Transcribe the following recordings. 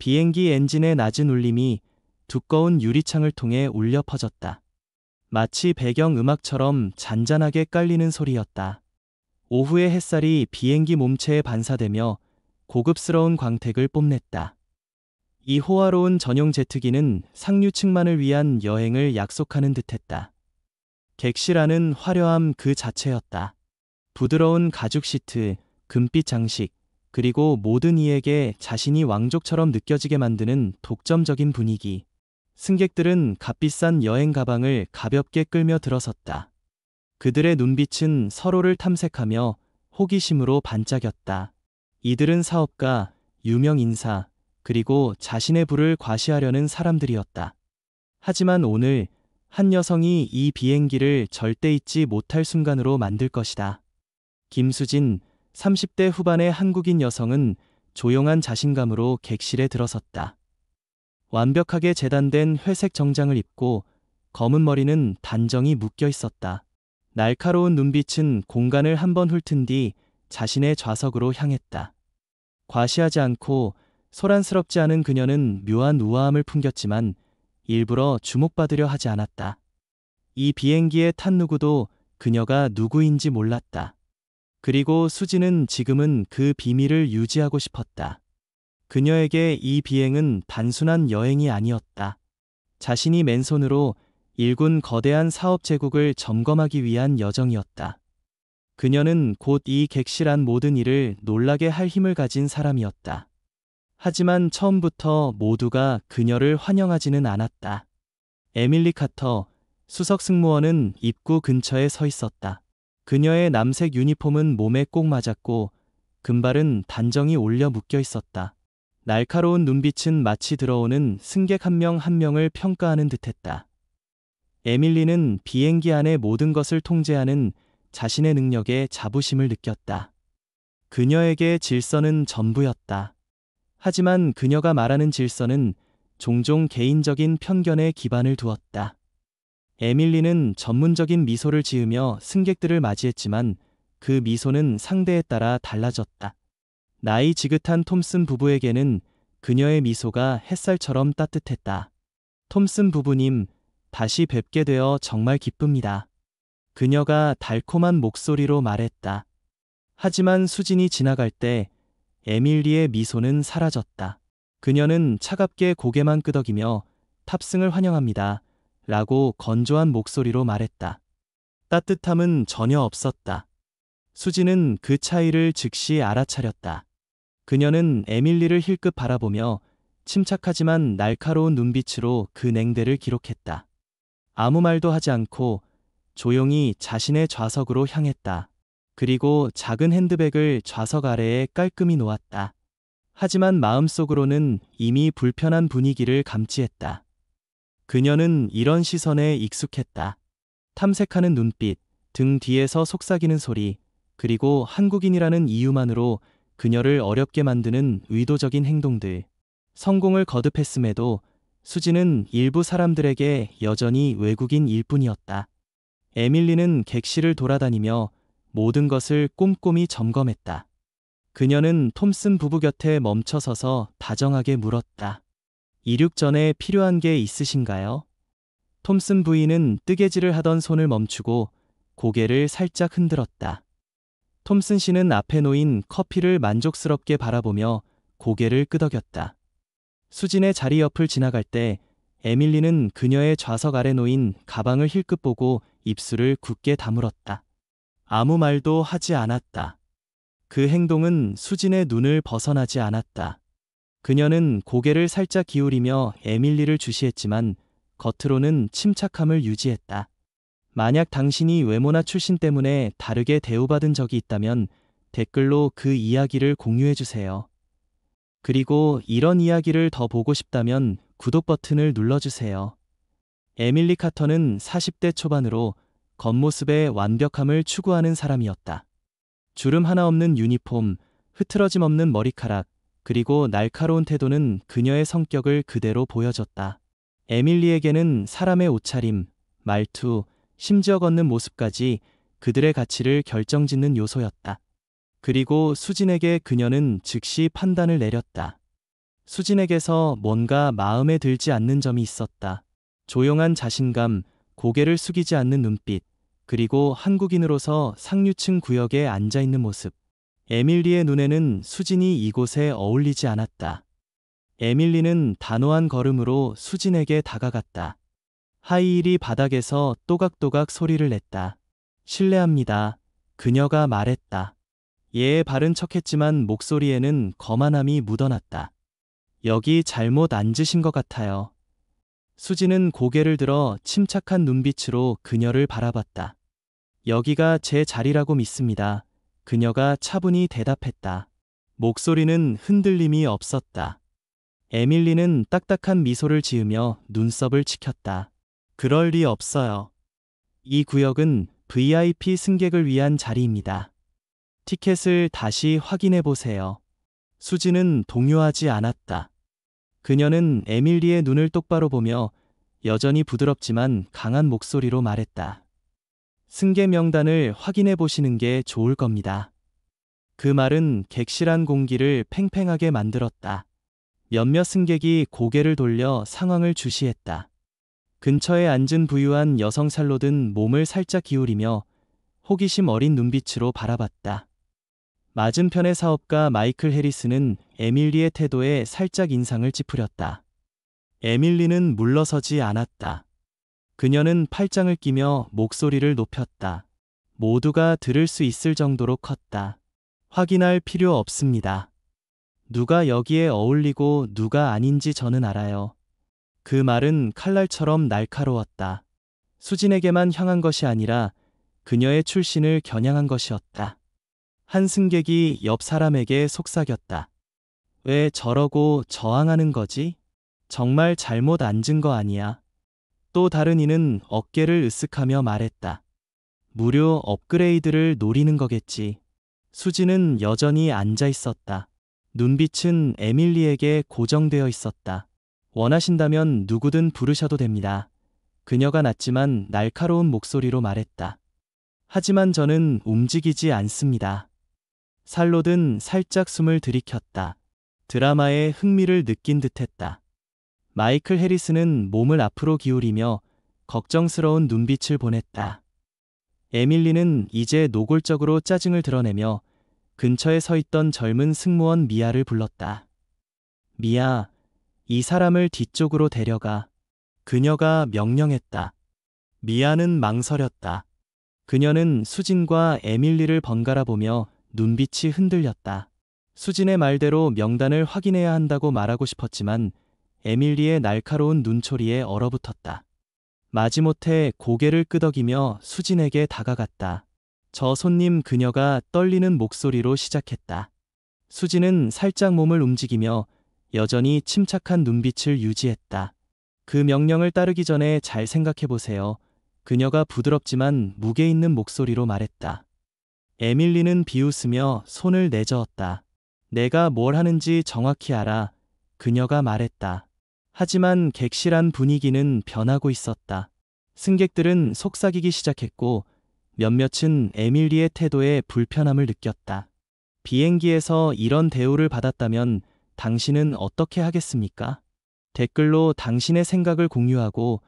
비행기 엔진의 낮은 울림이 두꺼운 유리창을 통해 울려 퍼졌다. 마치 배경 음악처럼 잔잔하게 깔리는 소리였다. 오후의 햇살이 비행기 몸체에 반사되며 고급스러운 광택을 뽐냈다. 이 호화로운 전용 제트기는 상류층만을 위한 여행을 약속하는 듯했다. 객실 안은 화려함 그 자체였다. 부드러운 가죽 시트, 금빛 장식, 그리고 모든 이에게 자신이 왕족처럼 느껴지게 만드는 독점적인 분위기. 승객들은 값비싼 여행 가방을 가볍게 끌며 들어섰다. 그들의 눈빛은 서로를 탐색하며 호기심으로 반짝였다. 이들은 사업가, 유명 인사, 그리고 자신의 부를 과시하려는 사람들이었다. 하지만 오늘 한 여성이 이 비행기를 절대 잊지 못할 순간으로 만들 것이다. 김수진, 30대 후반의 한국인 여성은 조용한 자신감으로 객실에 들어섰다. 완벽하게 재단된 회색 정장을 입고 검은 머리는 단정히 묶여 있었다. 날카로운 눈빛은 공간을 한번 훑은 뒤 자신의 좌석으로 향했다. 과시하지 않고 소란스럽지 않은 그녀는 묘한 우아함을 풍겼지만 일부러 주목받으려 하지 않았다. 이 비행기에 탄 누구도 그녀가 누구인지 몰랐다. 그리고 수지는 지금은 그 비밀을 유지하고 싶었다. 그녀에게 이 비행은 단순한 여행이 아니었다. 자신이 맨손으로 일군 거대한 사업 제국을 점검하기 위한 여정이었다. 그녀는 곧 이 객실 안 모든 일을 놀라게 할 힘을 가진 사람이었다. 하지만 처음부터 모두가 그녀를 환영하지는 않았다. 에밀리 카터, 수석 승무원은 입구 근처에 서 있었다. 그녀의 남색 유니폼은 몸에 꼭 맞았고 금발은 단정히 올려 묶여 있었다. 날카로운 눈빛은 마치 들어오는 승객 한 명 한 명을 평가하는 듯했다. 에밀리는 비행기 안의 모든 것을 통제하는 자신의 능력에 자부심을 느꼈다. 그녀에게 질서는 전부였다. 하지만 그녀가 말하는 질서는 종종 개인적인 편견에 기반을 두었다. 에밀리는 전문적인 미소를 지으며 승객들을 맞이했지만 그 미소는 상대에 따라 달라졌다. 나이 지긋한 톰슨 부부에게는 그녀의 미소가 햇살처럼 따뜻했다. 톰슨 부부님, 다시 뵙게 되어 정말 기쁩니다. 그녀가 달콤한 목소리로 말했다. 하지만 수진이 지나갈 때 에밀리의 미소는 사라졌다. 그녀는 차갑게 고개만 끄덕이며 탑승을 환영합니다. 라고 건조한 목소리로 말했다. 따뜻함은 전혀 없었다. 수진은 그 차이를 즉시 알아차렸다. 그녀는 에밀리를 힐끗 바라보며 침착하지만 날카로운 눈빛으로 그 냉대를 기록했다. 아무 말도 하지 않고 조용히 자신의 좌석으로 향했다. 그리고 작은 핸드백을 좌석 아래에 깔끔히 놓았다. 하지만 마음속으로는 이미 불편한 분위기를 감지했다. 그녀는 이런 시선에 익숙했다. 탐색하는 눈빛, 등 뒤에서 속삭이는 소리, 그리고 한국인이라는 이유만으로 그녀를 어렵게 만드는 의도적인 행동들. 성공을 거듭했음에도 수지는 일부 사람들에게 여전히 외국인일 뿐이었다. 에밀리는 객실을 돌아다니며 모든 것을 꼼꼼히 점검했다. 그녀는 톰슨 부부 곁에 멈춰서서 다정하게 물었다. 이륙 전에 필요한 게 있으신가요? 톰슨 부인은 뜨개질을 하던 손을 멈추고 고개를 살짝 흔들었다. 톰슨 씨는 앞에 놓인 커피를 만족스럽게 바라보며 고개를 끄덕였다. 수진의 자리 옆을 지나갈 때 에밀리는 그녀의 좌석 아래 놓인 가방을 힐끗 보고 입술을 굳게 다물었다. 아무 말도 하지 않았다. 그 행동은 수진의 눈을 벗어나지 않았다. 그녀는 고개를 살짝 기울이며 에밀리를 주시했지만 겉으로는 침착함을 유지했다. 만약 당신이 외모나 출신 때문에 다르게 대우받은 적이 있다면 댓글로 그 이야기를 공유해주세요. 그리고 이런 이야기를 더 보고 싶다면 구독 버튼을 눌러주세요. 에밀리 카터는 40대 초반으로 겉모습의 완벽함을 추구하는 사람이었다. 주름 하나 없는 유니폼, 흐트러짐 없는 머리카락, 그리고 날카로운 태도는 그녀의 성격을 그대로 보여줬다. 에밀리에게는 사람의 옷차림, 말투, 심지어 걷는 모습까지 그들의 가치를 결정짓는 요소였다. 그리고 수진에게 그녀는 즉시 판단을 내렸다. 수진에게서 뭔가 마음에 들지 않는 점이 있었다. 조용한 자신감, 고개를 숙이지 않는 눈빛, 그리고 한국인으로서 상류층 구역에 앉아 있는 모습. 에밀리의 눈에는 수진이 이곳에 어울리지 않았다. 에밀리는 단호한 걸음으로 수진에게 다가갔다. 하이힐이 바닥에서 또각또각 소리를 냈다. 실례합니다. 그녀가 말했다. 예의 바른 척했지만 목소리에는 거만함이 묻어났다. 여기 잘못 앉으신 것 같아요. 수진은 고개를 들어 침착한 눈빛으로 그녀를 바라봤다. 여기가 제 자리라고 믿습니다. 그녀가 차분히 대답했다. 목소리는 흔들림이 없었다. 에밀리는 딱딱한 미소를 지으며 눈썹을 치켰다. 그럴 리 없어요. 이 구역은 VIP 승객을 위한 자리입니다. 티켓을 다시 확인해 보세요. 수진은 동요하지 않았다. 그녀는 에밀리의 눈을 똑바로 보며 여전히 부드럽지만 강한 목소리로 말했다. 승객 명단을 확인해 보시는 게 좋을 겁니다. 그 말은 객실안 공기를 팽팽하게 만들었다. 몇몇 승객이 고개를 돌려 상황을 주시했다. 근처에 앉은 부유한 여성 샬롯은 몸을 살짝 기울이며 호기심 어린 눈빛으로 바라봤다. 맞은편의 사업가 마이클 해리스는 에밀리의 태도에 살짝 인상을 찌푸렸다. 에밀리는 물러서지 않았다. 그녀는 팔짱을 끼며 목소리를 높였다. 모두가 들을 수 있을 정도로 컸다. 확인할 필요 없습니다. 누가 여기에 어울리고 누가 아닌지 저는 알아요. 그 말은 칼날처럼 날카로웠다. 수진에게만 향한 것이 아니라 그녀의 출신을 겨냥한 것이었다. 한 승객이 옆 사람에게 속삭였다. 왜 저러고 저항하는 거지? 정말 잘못 앉은 거 아니야? 또 다른 이는 어깨를 으쓱하며 말했다. 무료 업그레이드를 노리는 거겠지. 수진은 여전히 앉아 있었다. 눈빛은 에밀리에게 고정되어 있었다. 원하신다면 누구든 부르셔도 됩니다. 그녀가 낮지만 날카로운 목소리로 말했다. 하지만 저는 움직이지 않습니다. 샬롯은 살짝 숨을 들이켰다. 드라마에 흥미를 느낀 듯했다. 마이클 해리스는 몸을 앞으로 기울이며 걱정스러운 눈빛을 보냈다. 에밀리는 이제 노골적으로 짜증을 드러내며 근처에 서 있던 젊은 승무원 미아를 불렀다. 미아, 이 사람을 뒤쪽으로 데려가. 그녀가 명령했다. 미아는 망설였다. 그녀는 수진과 에밀리를 번갈아 보며 눈빛이 흔들렸다. 수진의 말대로 명단을 확인해야 한다고 말하고 싶었지만 에밀리의 날카로운 눈초리에 얼어붙었다. 마지못해 고개를 끄덕이며 수진에게 다가갔다. 저 손님 그녀가 떨리는 목소리로 시작했다. 수진은 살짝 몸을 움직이며 여전히 침착한 눈빛을 유지했다. 그 명령을 따르기 전에 잘 생각해 보세요. 그녀가 부드럽지만 무게 있는 목소리로 말했다. 에밀리는 비웃으며 손을 내저었다. 내가 뭘 하는지 정확히 알아. 그녀가 말했다. 하지만 객실 안 분위기는 변하고 있었다. 승객들은 속삭이기 시작했고 몇몇은 에밀리의 태도에 불편함을 느꼈다. 비행기에서 이런 대우를 받았다면 당신은 어떻게 하겠습니까? 댓글로 당신의 생각을 공유하고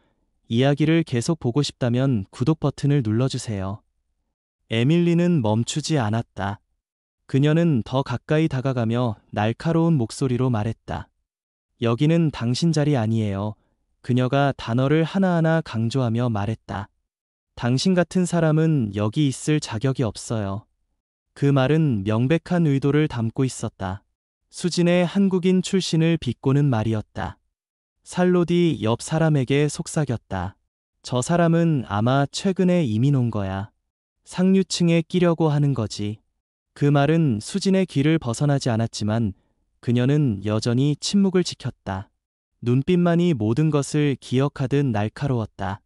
이야기를 계속 보고 싶다면 구독 버튼을 눌러주세요. 에밀리는 멈추지 않았다. 그녀는 더 가까이 다가가며 날카로운 목소리로 말했다. 여기는 당신 자리 아니에요. 그녀가 단어를 하나하나 강조하며 말했다. 당신 같은 사람은 여기 있을 자격이 없어요. 그 말은 명백한 의도를 담고 있었다. 수진의 한국인 출신을 비꼬는 말이었다. 샬롯이 옆 사람에게 속삭였다. 저 사람은 아마 최근에 이민 온 거야. 상류층에 끼려고 하는 거지. 그 말은 수진의 귀를 벗어나지 않았지만 그녀는 여전히 침묵을 지켰다. 눈빛만이 모든 것을 기억하듯 날카로웠다.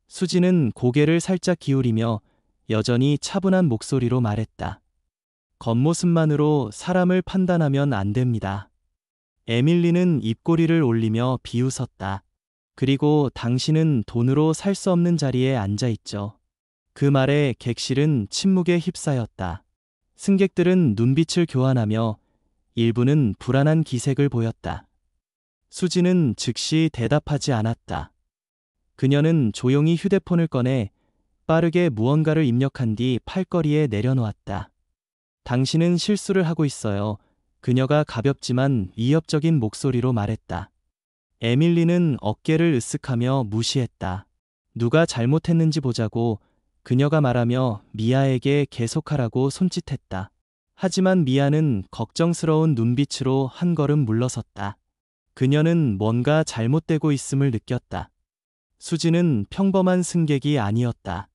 수진은 고개를 살짝 기울이며 여전히 차분한 목소리로 말했다. 겉모습만으로 사람을 판단하면 안 됩니다. 에밀리는 입꼬리를 올리며 비웃었다. 그리고 당신은 돈으로 살 수 없는 자리에 앉아 있죠. 그 말에 객실은 침묵에 휩싸였다. 승객들은 눈빛을 교환하며 일부는 불안한 기색을 보였다. 수지는 즉시 대답하지 않았다. 그녀는 조용히 휴대폰을 꺼내 빠르게 무언가를 입력한 뒤 팔걸이에 내려놓았다. 당신은 실수를 하고 있어요. 그녀가 가볍지만 위협적인 목소리로 말했다. 에밀리는 어깨를 으쓱하며 무시했다. 누가 잘못했는지 보자고 그녀가 말하며 미아에게 계속하라고 손짓했다. 하지만 미아는 걱정스러운 눈빛으로 한 걸음 물러섰다. 그녀는 뭔가 잘못되고 있음을 느꼈다. 수지는 평범한 승객이 아니었다.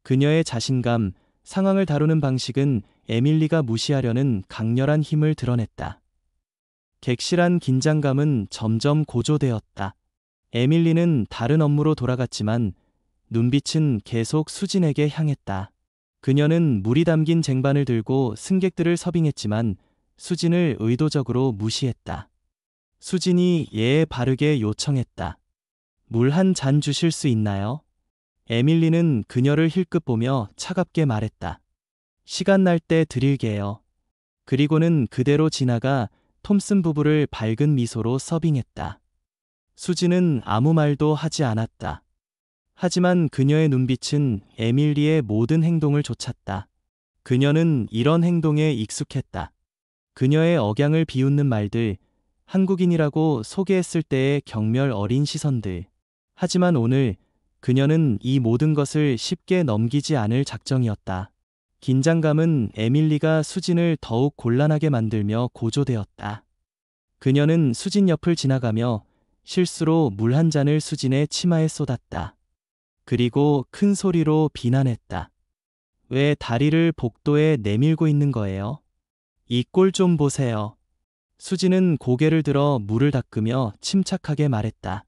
그녀의 자신감, 상황을 다루는 방식은 에밀리가 무시하려는 강렬한 힘을 드러냈다. 객실한 긴장감은 점점 고조되었다. 에밀리는 다른 업무로 돌아갔지만 눈빛은 계속 수진에게 향했다. 그녀는 물이 담긴 쟁반을 들고 승객들을 서빙했지만 수진을 의도적으로 무시했다. 수진이 예에 바르게 요청했다. 물 한 잔 주실 수 있나요? 에밀리는 그녀를 힐끗 보며 차갑게 말했다. 시간 날 때 드릴게요. 그리고는 그대로 지나가 톰슨 부부를 밝은 미소로 서빙했다. 수지는 아무 말도 하지 않았다. 하지만 그녀의 눈빛은 에밀리의 모든 행동을 좇았다. 그녀는 이런 행동에 익숙했다. 그녀의 억양을 비웃는 말들, 한국인이라고 소개했을 때의 경멸 어린 시선들. 하지만 오늘 그녀는 이 모든 것을 쉽게 넘기지 않을 작정이었다. 긴장감은 에밀리가 수진을 더욱 곤란하게 만들며 고조되었다. 그녀는 수진 옆을 지나가며 실수로 물 한 잔을 수진의 치마에 쏟았다. 그리고 큰 소리로 비난했다. 왜 다리를 복도에 내밀고 있는 거예요? 이 꼴 좀 보세요. 수진은 고개를 들어 물을 닦으며 침착하게 말했다.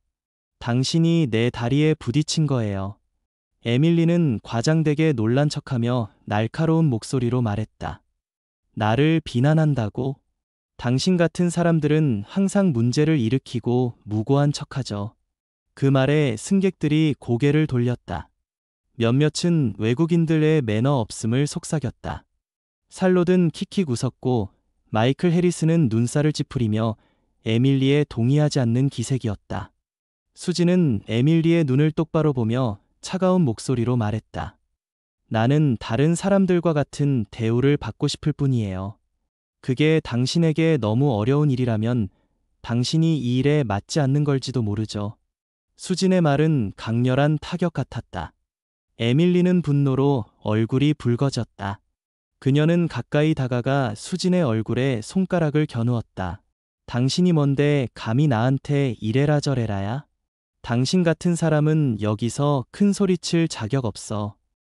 당신이 내 다리에 부딪힌 거예요. 에밀리는 과장되게 놀란 척하며 날카로운 목소리로 말했다. 나를 비난한다고? 당신 같은 사람들은 항상 문제를 일으키고 무고한 척하죠. 그 말에 승객들이 고개를 돌렸다. 몇몇은 외국인들의 매너 없음을 속삭였다. 살로든 킥킥 웃었고 마이클 해리스는 눈살을 찌푸리며 에밀리에 동의하지 않는 기색이었다. 수지는 에밀리의 눈을 똑바로 보며 차가운 목소리로 말했다. 나는 다른 사람들과 같은 대우를 받고 싶을 뿐이에요. 그게 당신에게 너무 어려운 일이라면 당신이 이 일에 맞지 않는 걸지도 모르죠. 수진의 말은 강렬한 타격 같았다. 에밀리는 분노로 얼굴이 붉어졌다. 그녀는 가까이 다가가 수진의 얼굴에 손가락을 겨누었다. 당신이 뭔데 감히 나한테 이래라 저래라야? 당신 같은 사람은 여기서 큰 소리칠 자격 없어.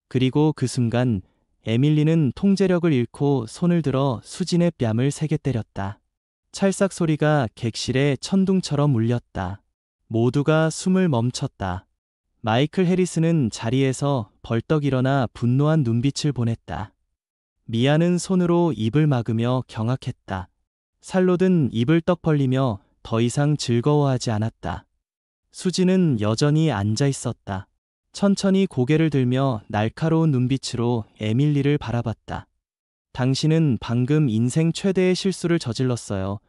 그리고 그 순간 에밀리는 통제력을 잃고 손을 들어 수진의 뺨을 세게 때렸다. 찰싹 소리가 객실에 천둥처럼 울렸다. 모두가 숨을 멈췄다. 마이클 해리스는 자리에서 벌떡 일어나 분노한 눈빛을 보냈다. 미아는 손으로 입을 막으며 경악했다. 살로든 입을 떡 벌리며 더 이상 즐거워하지 않았다. 수지는 여전히 앉아 있었다. 천천히 고개를 들며 날카로운 눈빛으로 에밀리를 바라봤다. 당신은 방금 인생 최대의 실수를 저질렀어요.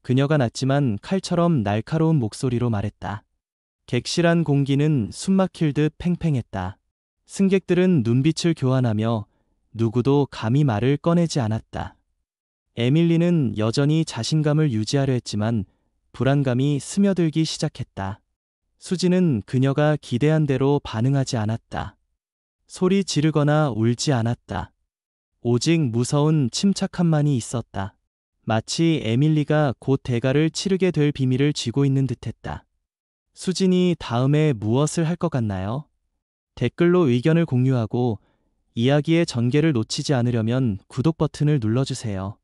그녀가 낮지만 칼처럼 날카로운 목소리로 말했다. 객실한 공기는 숨막힐 듯 팽팽했다. 승객들은 눈빛을 교환하며 누구도 감히 말을 꺼내지 않았다. 에밀리는 여전히 자신감을 유지하려 했지만 불안감이 스며들기 시작했다. 수지는 그녀가 기대한 대로 반응하지 않았다. 소리 지르거나 울지 않았다. 오직 무서운 침착함만이 있었다. 마치 에밀리가 곧 대가를 치르게 될 비밀을 쥐고 있는 듯했다. 수진이 다음에 무엇을 할 것 같나요? 댓글로 의견을 공유하고 이야기의 전개를 놓치지 않으려면 구독 버튼을 눌러주세요.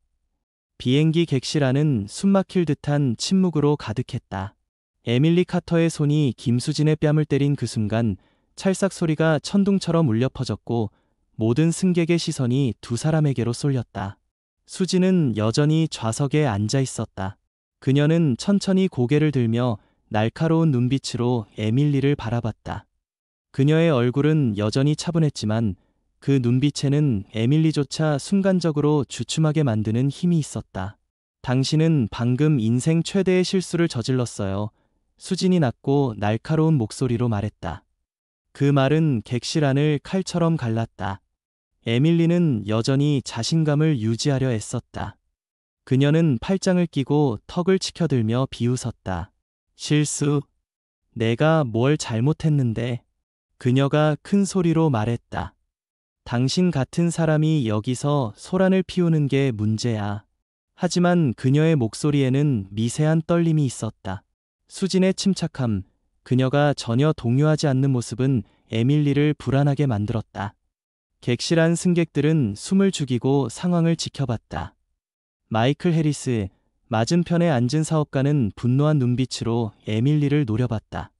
비행기 객실 안은 숨막힐 듯한 침묵으로 가득했다. 에밀리 카터의 손이 김수진의 뺨을 때린 그 순간 찰싹 소리가 천둥처럼 울려 퍼졌고 모든 승객의 시선이 두 사람에게로 쏠렸다. 수진은 여전히 좌석에 앉아 있었다. 그녀는 천천히 고개를 들며 날카로운 눈빛으로 에밀리를 바라봤다. 그녀의 얼굴은 여전히 차분했지만 그 눈빛에는 에밀리조차 순간적으로 주춤하게 만드는 힘이 있었다. 당신은 방금 인생 최대의 실수를 저질렀어요. 수진이 낮고 날카로운 목소리로 말했다. 그 말은 객실안을 칼처럼 갈랐다. 에밀리는 여전히 자신감을 유지하려 애썼다. 그녀는 팔짱을 끼고 턱을 치켜들며 비웃었다. 실수? 내가 뭘 잘못했는데? 그녀가 큰 소리로 말했다. 당신 같은 사람이 여기서 소란을 피우는 게 문제야. 하지만 그녀의 목소리에는 미세한 떨림이 있었다. 수진의 침착함, 그녀가 전혀 동요하지 않는 모습은 에밀리를 불안하게 만들었다. 객실 안 승객들은 숨을 죽이고 상황을 지켜봤다. 마이클 해리스, 맞은편에 앉은 사업가는 분노한 눈빛으로 에밀리를 노려봤다.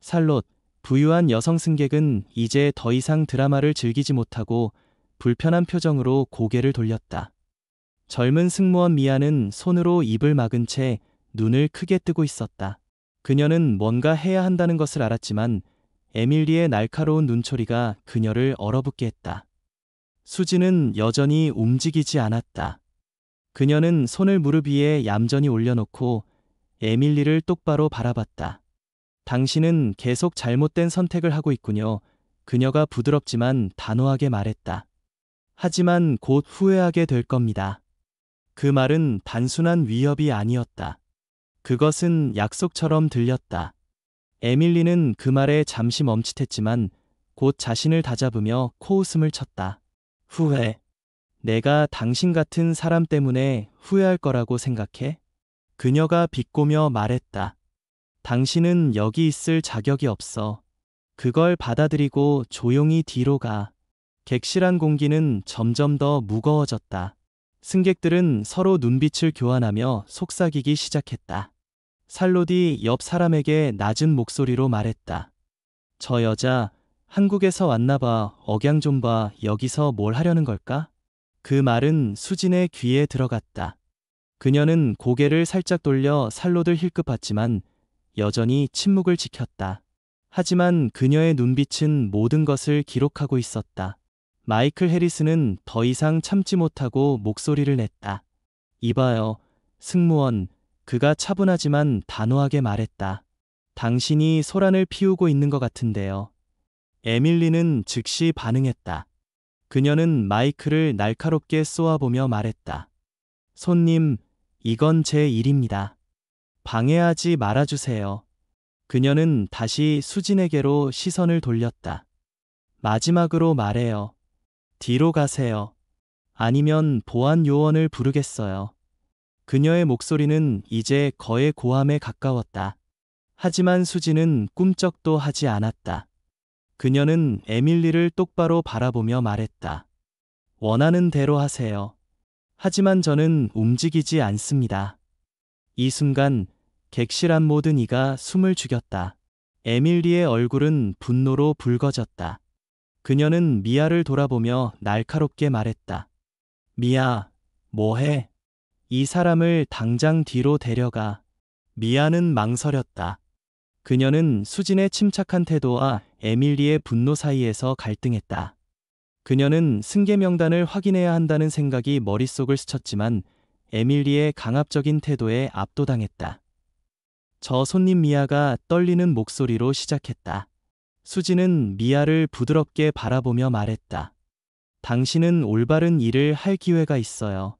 살롯, 부유한 여성 승객은 이제 더 이상 드라마를 즐기지 못하고 불편한 표정으로 고개를 돌렸다. 젊은 승무원 미아는 손으로 입을 막은 채 눈을 크게 뜨고 있었다. 그녀는 뭔가 해야 한다는 것을 알았지만 에밀리의 날카로운 눈초리가 그녀를 얼어붙게 했다. 수지는 여전히 움직이지 않았다. 그녀는 손을 무릎 위에 얌전히 올려놓고 에밀리를 똑바로 바라봤다. 당신은 계속 잘못된 선택을 하고 있군요. 그녀가 부드럽지만 단호하게 말했다. 하지만 곧 후회하게 될 겁니다. 그 말은 단순한 위협이 아니었다. 그것은 약속처럼 들렸다. 에밀리는 그 말에 잠시 멈칫했지만 곧 자신을 다잡으며 코웃음을 쳤다. 후회. 내가 당신 같은 사람 때문에 후회할 거라고 생각해? 그녀가 비꼬며 말했다. 당신은 여기 있을 자격이 없어. 그걸 받아들이고 조용히 뒤로 가. 객실안 공기는 점점 더 무거워졌다. 승객들은 서로 눈빛을 교환하며 속삭이기 시작했다. 살롯이 옆 사람에게 낮은 목소리로 말했다. 저 여자, 한국에서 왔나봐. 억양 좀 봐. 여기서 뭘 하려는 걸까? 그 말은 수진의 귀에 들어갔다. 그녀는 고개를 살짝 돌려 살롯을 힐끗봤지만 여전히 침묵을 지켰다. 하지만 그녀의 눈빛은 모든 것을 기록하고 있었다. 마이클 해리스는 더 이상 참지 못하고 목소리를 냈다. 이봐요, 승무원. 그가 차분하지만 단호하게 말했다. 당신이 소란을 피우고 있는 것 같은데요. 에밀리는 즉시 반응했다. 그녀는 마이크를 날카롭게 쏘아보며 말했다. 손님, 이건 제 일입니다. 방해하지 말아주세요. 그녀는 다시 수진에게로 시선을 돌렸다. 마지막으로 말해요. 뒤로 가세요. 아니면 보안 요원을 부르겠어요. 그녀의 목소리는 이제 거의 고함에 가까웠다. 하지만 수진은 꿈쩍도 하지 않았다. 그녀는 에밀리를 똑바로 바라보며 말했다. 원하는 대로 하세요. 하지만 저는 움직이지 않습니다. 이 순간 객실 안 모든 이가 숨을 죽였다. 에밀리의 얼굴은 분노로 붉어졌다. 그녀는 미아를 돌아보며 날카롭게 말했다. 미아, 뭐해? 이 사람을 당장 뒤로 데려가. 미아는 망설였다. 그녀는 수진의 침착한 태도와 에밀리의 분노 사이에서 갈등했다. 그녀는 승계 명단을 확인해야 한다는 생각이 머릿속을 스쳤지만 에밀리의 강압적인 태도에 압도당했다. 저 손님 미아가 떨리는 목소리로 시작했다. 수진은 미아를 부드럽게 바라보며 말했다. 당신은 올바른 일을 할 기회가 있어요.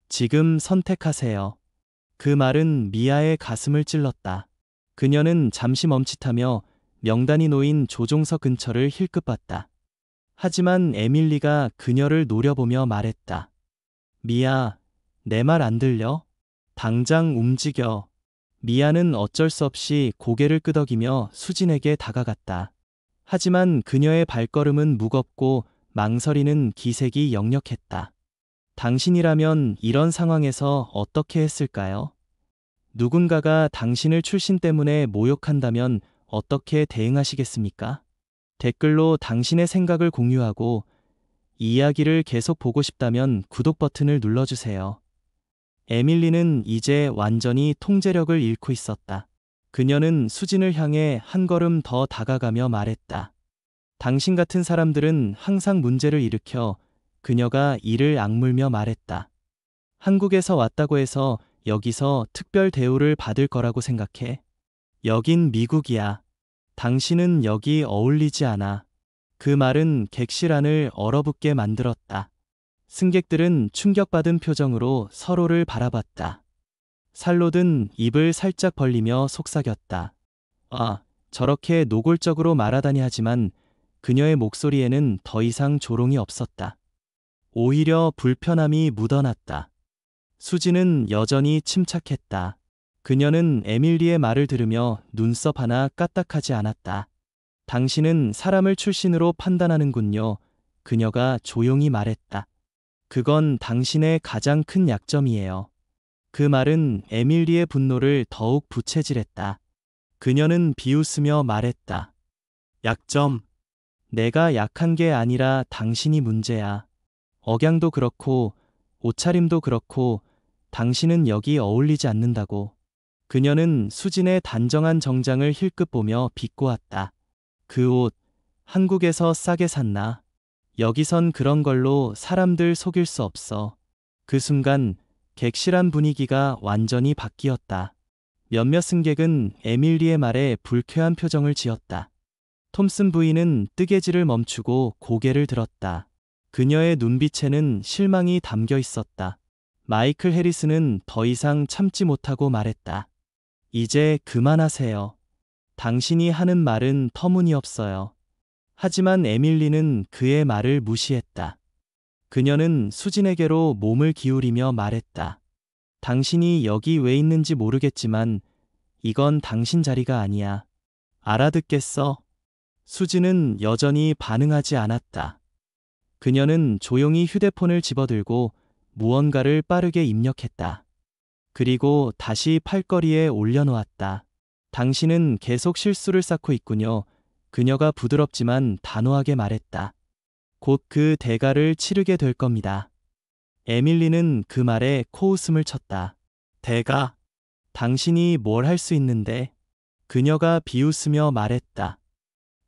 지금 선택하세요. 그 말은 미아의 가슴을 찔렀다. 그녀는 잠시 멈칫하며 명단이 놓인 조종석 근처를 힐끗봤다. 하지만 에밀리가 그녀를 노려보며 말했다. 미아, 내 말 안 들려? 당장 움직여. 미아는 어쩔 수 없이 고개를 끄덕이며 수진에게 다가갔다. 하지만 그녀의 발걸음은 무겁고 망설이는 기색이 역력했다. 당신이라면 이런 상황에서 어떻게 했을까요? 누군가가 당신을 출신 때문에 모욕한다면 어떻게 대응하시겠습니까? 댓글로 당신의 생각을 공유하고 이 이야기를 계속 보고 싶다면 구독 버튼을 눌러주세요. 에밀리는 이제 완전히 통제력을 잃고 있었다. 그녀는 수진을 향해 한 걸음 더 다가가며 말했다. 당신 같은 사람들은 항상 문제를 일으켜. 그녀가 이를 악물며 말했다. 한국에서 왔다고 해서 여기서 특별 대우를 받을 거라고 생각해? 여긴 미국이야. 당신은 여기 어울리지 않아. 그 말은 객실 안을 얼어붙게 만들었다. 승객들은 충격받은 표정으로 서로를 바라봤다. 살롯은 입을 살짝 벌리며 속삭였다. 아, 저렇게 노골적으로 말하다니 하지만 그녀의 목소리에는 더 이상 조롱이 없었다. 오히려 불편함이 묻어났다. 수지는 여전히 침착했다. 그녀는 에밀리의 말을 들으며 눈썹 하나 까딱하지 않았다. 당신은 사람을 출신으로 판단하는군요. 그녀가 조용히 말했다. 그건 당신의 가장 큰 약점이에요. 그 말은 에밀리의 분노를 더욱 부채질했다. 그녀는 비웃으며 말했다. 약점. 내가 약한 게 아니라 당신이 문제야. 억양도 그렇고 옷차림도 그렇고 당신은 여기 어울리지 않는다고. 그녀는 수진의 단정한 정장을 힐끗 보며 비꼬았다. 그 옷, 한국에서 싸게 샀나? 여기선 그런 걸로 사람들 속일 수 없어. 그 순간 객실안 분위기가 완전히 바뀌었다. 몇몇 승객은 에밀리의 말에 불쾌한 표정을 지었다. 톰슨 부인은 뜨개질을 멈추고 고개를 들었다. 그녀의 눈빛에는 실망이 담겨 있었다. 마이클 해리스는 더 이상 참지 못하고 말했다. 이제 그만하세요. 당신이 하는 말은 터무니없어요. 하지만 에밀리는 그의 말을 무시했다. 그녀는 수진에게로 몸을 기울이며 말했다. 당신이 여기 왜 있는지 모르겠지만 이건 당신 자리가 아니야. 알아듣겠어? 수진은 여전히 반응하지 않았다. 그녀는 조용히 휴대폰을 집어들고 무언가를 빠르게 입력했다. 그리고 다시 팔걸이에 올려놓았다. 당신은 계속 실수를 쌓고 있군요. 그녀가 부드럽지만 단호하게 말했다. 곧 그 대가를 치르게 될 겁니다. 에밀리는 그 말에 코웃음을 쳤다. 대가? 당신이 뭘 할 수 있는데? 그녀가 비웃으며 말했다.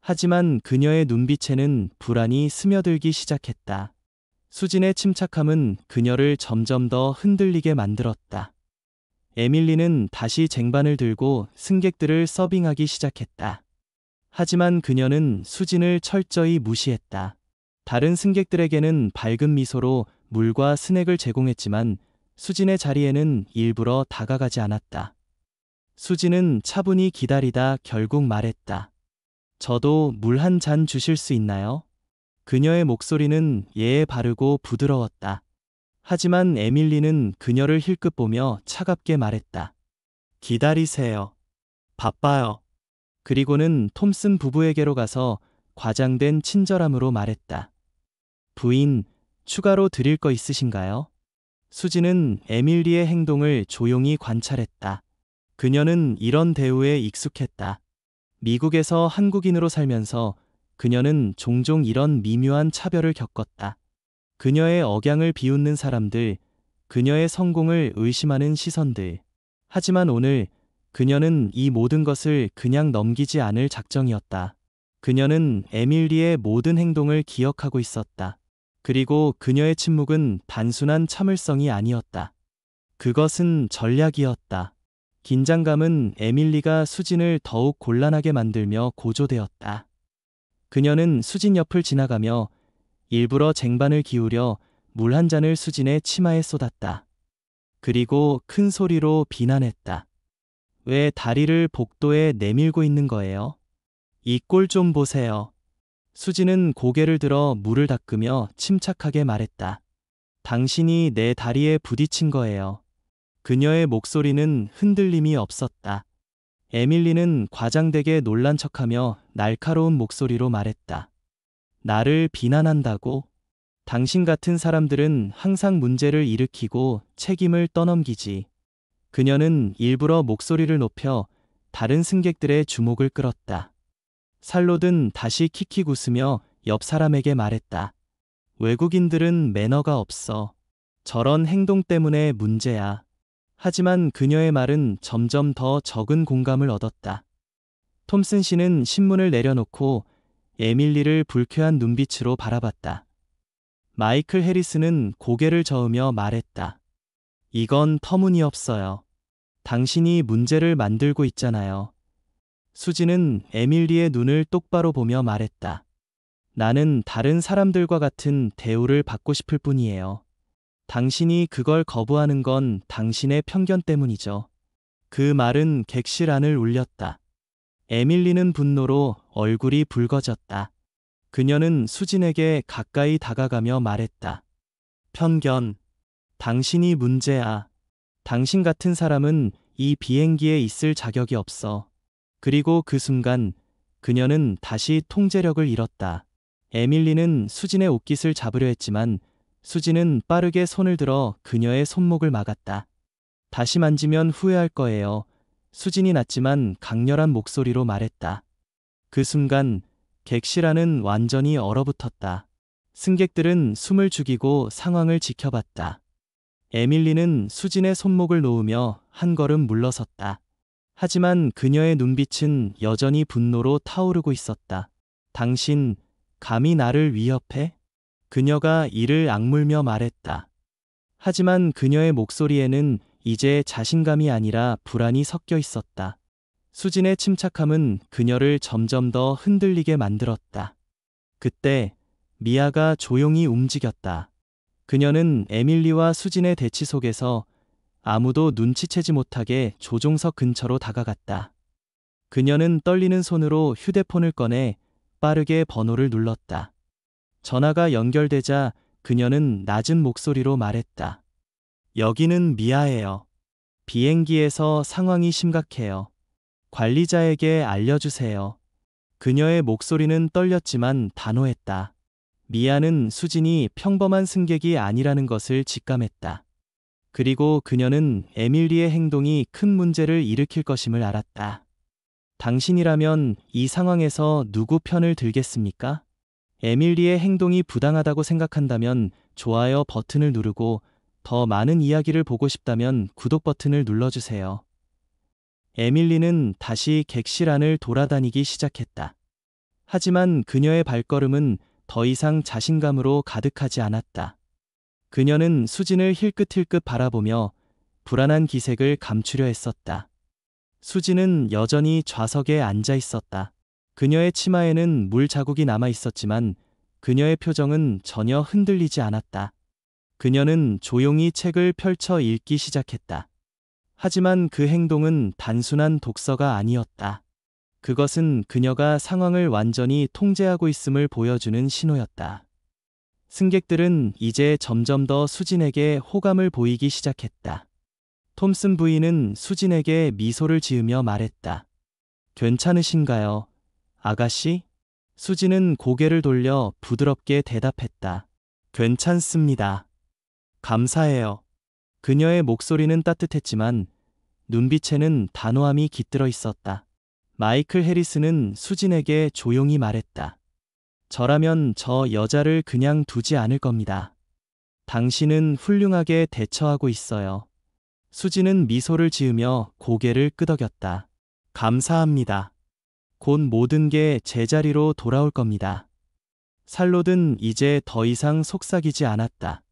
하지만 그녀의 눈빛에는 불안이 스며들기 시작했다. 수진의 침착함은 그녀를 점점 더 흔들리게 만들었다. 에밀리는 다시 쟁반을 들고 승객들을 서빙하기 시작했다. 하지만 그녀는 수진을 철저히 무시했다. 다른 승객들에게는 밝은 미소로 물과 스낵을 제공했지만 수진의 자리에는 일부러 다가가지 않았다. 수진은 차분히 기다리다 결국 말했다. 저도 물 한 잔 주실 수 있나요? 그녀의 목소리는 예에 바르고 부드러웠다. 하지만 에밀리는 그녀를 힐끗 보며 차갑게 말했다. 기다리세요. 바빠요. 그리고는 톰슨 부부에게로 가서 과장된 친절함으로 말했다. 부인, 추가로 드릴 거 있으신가요? 수지는 에밀리의 행동을 조용히 관찰했다. 그녀는 이런 대우에 익숙했다. 미국에서 한국인으로 살면서 그녀는 종종 이런 미묘한 차별을 겪었다. 그녀의 억양을 비웃는 사람들, 그녀의 성공을 의심하는 시선들. 하지만 오늘 그녀는 이 모든 것을 그냥 넘기지 않을 작정이었다. 그녀는 에밀리의 모든 행동을 기억하고 있었다. 그리고 그녀의 침묵은 단순한 참을성이 아니었다. 그것은 전략이었다. 긴장감은 에밀리가 수진을 더욱 곤란하게 만들며 고조되었다. 그녀는 수진 옆을 지나가며 일부러 쟁반을 기울여 물 한 잔을 수진의 치마에 쏟았다. 그리고 큰 소리로 비난했다. 왜 다리를 복도에 내밀고 있는 거예요? 이 꼴 좀 보세요. 수진은 고개를 들어 물을 닦으며 침착하게 말했다. 당신이 내 다리에 부딪힌 거예요. 그녀의 목소리는 흔들림이 없었다. 에밀리는 과장되게 놀란 척하며 날카로운 목소리로 말했다. 나를 비난한다고? 당신 같은 사람들은 항상 문제를 일으키고 책임을 떠넘기지. 그녀는 일부러 목소리를 높여 다른 승객들의 주목을 끌었다. 살롯은 다시 킥킥 웃으며 옆 사람에게 말했다. 외국인들은 매너가 없어. 저런 행동 때문에 문제야. 하지만 그녀의 말은 점점 더 적은 공감을 얻었다. 톰슨 씨는 신문을 내려놓고 에밀리를 불쾌한 눈빛으로 바라봤다. 마이클 해리스는 고개를 저으며 말했다. 이건 터무니없어요. 당신이 문제를 만들고 있잖아요. 수지는 에밀리의 눈을 똑바로 보며 말했다. 나는 다른 사람들과 같은 대우를 받고 싶을 뿐이에요. 당신이 그걸 거부하는 건 당신의 편견 때문이죠. 그 말은 객실안을 울렸다. 에밀리는 분노로 얼굴이 붉어졌다. 그녀는 수진에게 가까이 다가가며 말했다. 편견. 당신이 문제야. 당신 같은 사람은 이 비행기에 있을 자격이 없어. 그리고 그 순간 그녀는 다시 통제력을 잃었다. 에밀리는 수진의 옷깃을 잡으려 했지만 수진은 빠르게 손을 들어 그녀의 손목을 막았다. 다시 만지면 후회할 거예요. 수진이 낮지만 강렬한 목소리로 말했다. 그 순간 객실 안은 완전히 얼어붙었다. 승객들은 숨을 죽이고 상황을 지켜봤다. 에밀리는 수진의 손목을 놓으며 한 걸음 물러섰다. 하지만 그녀의 눈빛은 여전히 분노로 타오르고 있었다. 당신, 감히 나를 위협해? 그녀가 이를 악물며 말했다. 하지만 그녀의 목소리에는 이제 자신감이 아니라 불안이 섞여 있었다. 수진의 침착함은 그녀를 점점 더 흔들리게 만들었다. 그때 미아가 조용히 움직였다. 그녀는 에밀리와 수진의 대치 속에서 아무도 눈치채지 못하게 조종석 근처로 다가갔다. 그녀는 떨리는 손으로 휴대폰을 꺼내 빠르게 번호를 눌렀다. 전화가 연결되자 그녀는 낮은 목소리로 말했다. 여기는 미아예요. 비행기에서 상황이 심각해요. 관리자에게 알려주세요. 그녀의 목소리는 떨렸지만 단호했다. 미아는 수진이 평범한 승객이 아니라는 것을 직감했다. 그리고 그녀는 에밀리의 행동이 큰 문제를 일으킬 것임을 알았다. 당신이라면 이 상황에서 누구 편을 들겠습니까? 에밀리의 행동이 부당하다고 생각한다면 좋아요 버튼을 누르고 더 많은 이야기를 보고 싶다면 구독 버튼을 눌러주세요. 에밀리는 다시 객실 안을 돌아다니기 시작했다. 하지만 그녀의 발걸음은 더 이상 자신감으로 가득하지 않았다. 그녀는 수진을 힐끗힐끗 바라보며 불안한 기색을 감추려 했었다. 수진은 여전히 좌석에 앉아 있었다. 그녀의 치마에는 물 자국이 남아 있었지만 그녀의 표정은 전혀 흔들리지 않았다. 그녀는 조용히 책을 펼쳐 읽기 시작했다. 하지만 그 행동은 단순한 독서가 아니었다. 그것은 그녀가 상황을 완전히 통제하고 있음을 보여주는 신호였다. 승객들은 이제 점점 더 수진에게 호감을 보이기 시작했다. 톰슨 부인은 수진에게 미소를 지으며 말했다. 괜찮으신가요, 아가씨? 수진은 고개를 돌려 부드럽게 대답했다. 괜찮습니다. 감사해요. 그녀의 목소리는 따뜻했지만 눈빛에는 단호함이 깃들어 있었다. 마이클 해리스는 수진에게 조용히 말했다. 저라면 저 여자를 그냥 두지 않을 겁니다. 당신은 훌륭하게 대처하고 있어요. 수진은 미소를 지으며 고개를 끄덕였다. 감사합니다. 곧 모든 게 제자리로 돌아올 겁니다. 살롯은 이제 더 이상 속삭이지 않았다.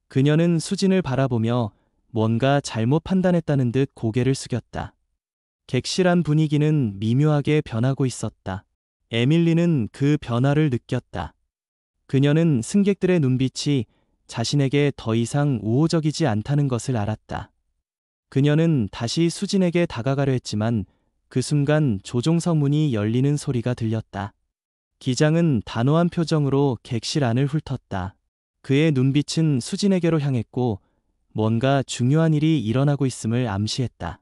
그녀는 수진을 바라보며 뭔가 잘못 판단했다는 듯 고개를 숙였다. 객실 안 분위기는 미묘하게 변하고 있었다. 에밀리는 그 변화를 느꼈다. 그녀는 승객들의 눈빛이 자신에게 더 이상 우호적이지 않다는 것을 알았다. 그녀는 다시 수진에게 다가가려 했지만 그 순간 조종석 문이 열리는 소리가 들렸다. 기장은 단호한 표정으로 객실 안을 훑었다. 그의 눈빛은 수진에게로 향했고 뭔가 중요한 일이 일어나고 있음을 암시했다.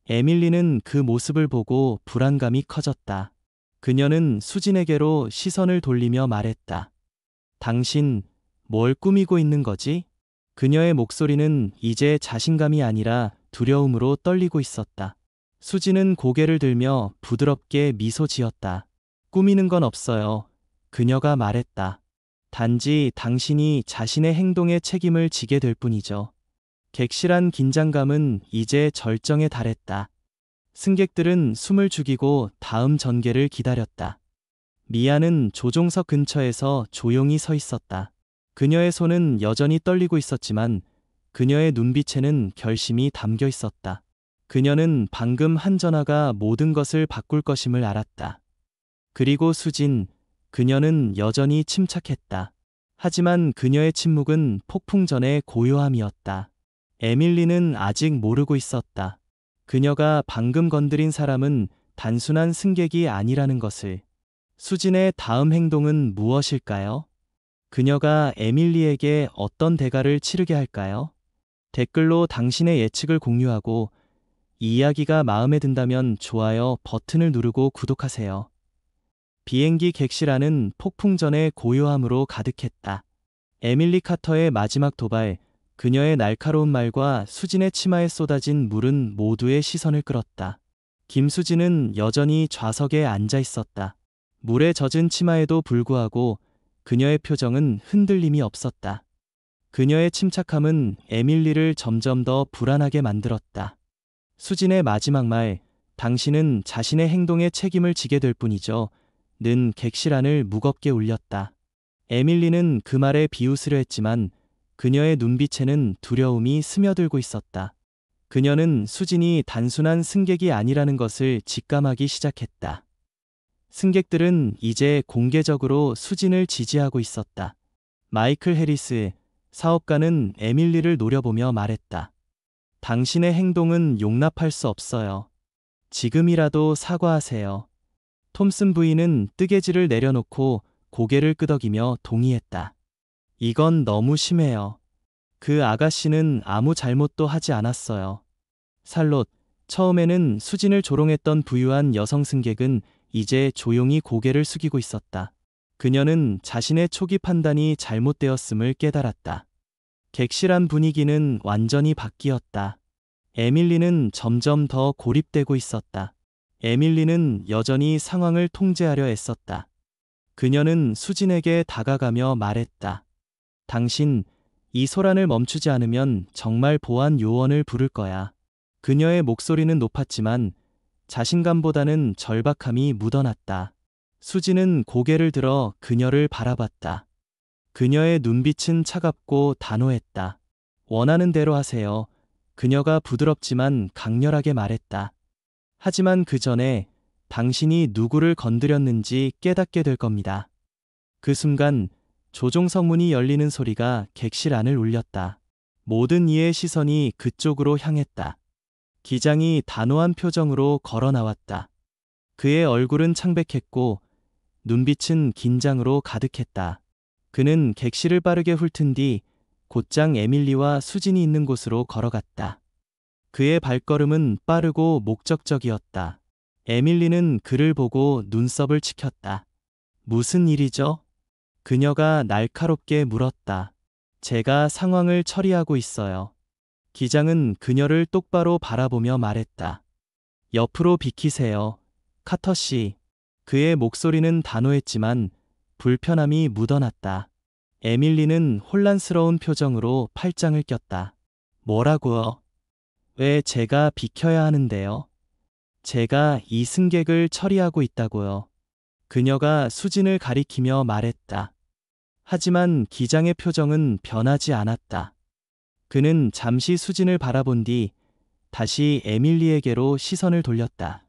에밀리는 그 모습을 보고 불안감이 커졌다. 그녀는 수진에게로 시선을 돌리며 말했다. 당신, 뭘 꾸미고 있는 거지? 그녀의 목소리는 이제 자신감이 아니라 두려움으로 떨리고 있었다. 수진은 고개를 들며 부드럽게 미소 지었다. 꾸미는 건 없어요. 그녀가 말했다. 단지 당신이 자신의 행동에 책임을 지게 될 뿐이죠. 객실한 긴장감은 이제 절정에 달했다. 승객들은 숨을 죽이고 다음 전개를 기다렸다. 미아는 조종석 근처에서 조용히 서 있었다. 그녀의 손은 여전히 떨리고 있었지만 그녀의 눈빛에는 결심이 담겨 있었다. 그녀는 방금 한 전화가 모든 것을 바꿀 것임을 알았다. 그리고 수진, 그녀는 여전히 침착했다. 하지만 그녀의 침묵은 폭풍 전의 고요함이었다. 에밀리는 아직 모르고 있었다. 그녀가 방금 건드린 사람은 단순한 승객이 아니라는 것을. 수진의 다음 행동은 무엇일까요? 그녀가 에밀리에게 어떤 대가를 치르게 할까요? 댓글로 당신의 예측을 공유하고 이 이야기가 마음에 든다면 좋아요 버튼을 누르고 구독하세요. 비행기 객실 안은 폭풍 전의 고요함으로 가득했다. 에밀리 카터의 마지막 도발, 그녀의 날카로운 말과 수진의 치마에 쏟아진 물은 모두의 시선을 끌었다. 김수진은 여전히 좌석에 앉아 있었다. 물에 젖은 치마에도 불구하고 그녀의 표정은 흔들림이 없었다. 그녀의 침착함은 에밀리를 점점 더 불안하게 만들었다. 수진의 마지막 말, 당신은 자신의 행동에 책임을 지게 될 뿐이죠. 는 객실 안을 무겁게 울렸다. 에밀리는 그 말에 비웃으려 했지만 그녀의 눈빛에는 두려움이 스며들고 있었다. 그녀는 수진이 단순한 승객이 아니라는 것을 직감하기 시작했다. 승객들은 이제 공개적으로 수진을 지지하고 있었다. 마이클 해리스, 사업가는 에밀리를 노려보며 말했다. 당신의 행동은 용납할 수 없어요. 지금이라도 사과하세요. 톰슨 부인은 뜨개질을 내려놓고 고개를 끄덕이며 동의했다. 이건 너무 심해요. 그 아가씨는 아무 잘못도 하지 않았어요. 살롯, 처음에는 수진을 조롱했던 부유한 여성 승객은 이제 조용히 고개를 숙이고 있었다. 그녀는 자신의 초기 판단이 잘못되었음을 깨달았다. 객실 안 분위기는 완전히 바뀌었다. 에밀리는 점점 더 고립되고 있었다. 에밀리는 여전히 상황을 통제하려 애썼다. 그녀는 수진에게 다가가며 말했다. 당신, 이 소란을 멈추지 않으면 정말 보안 요원을 부를 거야. 그녀의 목소리는 높았지만 자신감보다는 절박함이 묻어났다. 수진은 고개를 들어 그녀를 바라봤다. 그녀의 눈빛은 차갑고 단호했다. 원하는 대로 하세요. 그녀가 부드럽지만 강렬하게 말했다. 하지만 그 전에 당신이 누구를 건드렸는지 깨닫게 될 겁니다. 그 순간 조종석 문이 열리는 소리가 객실 안을 울렸다. 모든 이의 시선이 그쪽으로 향했다. 기장이 단호한 표정으로 걸어 나왔다. 그의 얼굴은 창백했고 눈빛은 긴장으로 가득했다. 그는 객실을 빠르게 훑은 뒤 곧장 에밀리와 수진이 있는 곳으로 걸어갔다. 그의 발걸음은 빠르고 목적적이었다. 에밀리는 그를 보고 눈썹을 치켰다. 무슨 일이죠? 그녀가 날카롭게 물었다. 제가 상황을 처리하고 있어요. 기장은 그녀를 똑바로 바라보며 말했다. 옆으로 비키세요. 카터 씨. 그의 목소리는 단호했지만 불편함이 묻어났다. 에밀리는 혼란스러운 표정으로 팔짱을 꼈다. 뭐라고요? 왜 제가 비켜야 하는데요? 제가 이 승객을 처리하고 있다고요. 그녀가 수진을 가리키며 말했다. 하지만 기장의 표정은 변하지 않았다. 그는 잠시 수진을 바라본 뒤 다시 에밀리에게로 시선을 돌렸다.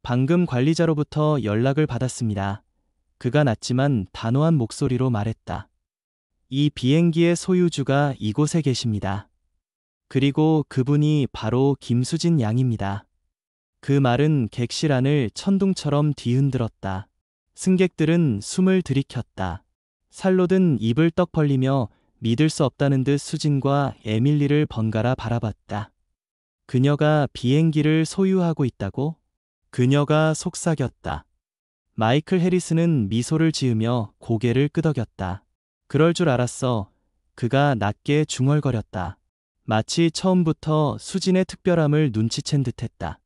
방금 관리자로부터 연락을 받았습니다. 그가 낮지만 단호한 목소리로 말했다. 이 비행기의 소유주가 이곳에 계십니다. 그리고 그분이 바로 김수진 양입니다. 그 말은 객실 안을 천둥처럼 뒤흔들었다. 승객들은 숨을 들이켰다. 살롯은 입을 떡 벌리며 믿을 수 없다는 듯 수진과 에밀리를 번갈아 바라봤다. 그녀가 비행기를 소유하고 있다고? 그녀가 속삭였다. 마이클 해리스는 미소를 지으며 고개를 끄덕였다. 그럴 줄 알았어. 그가 낮게 중얼거렸다. 마치 처음부터 수진의 특별함을 눈치챈 듯했다.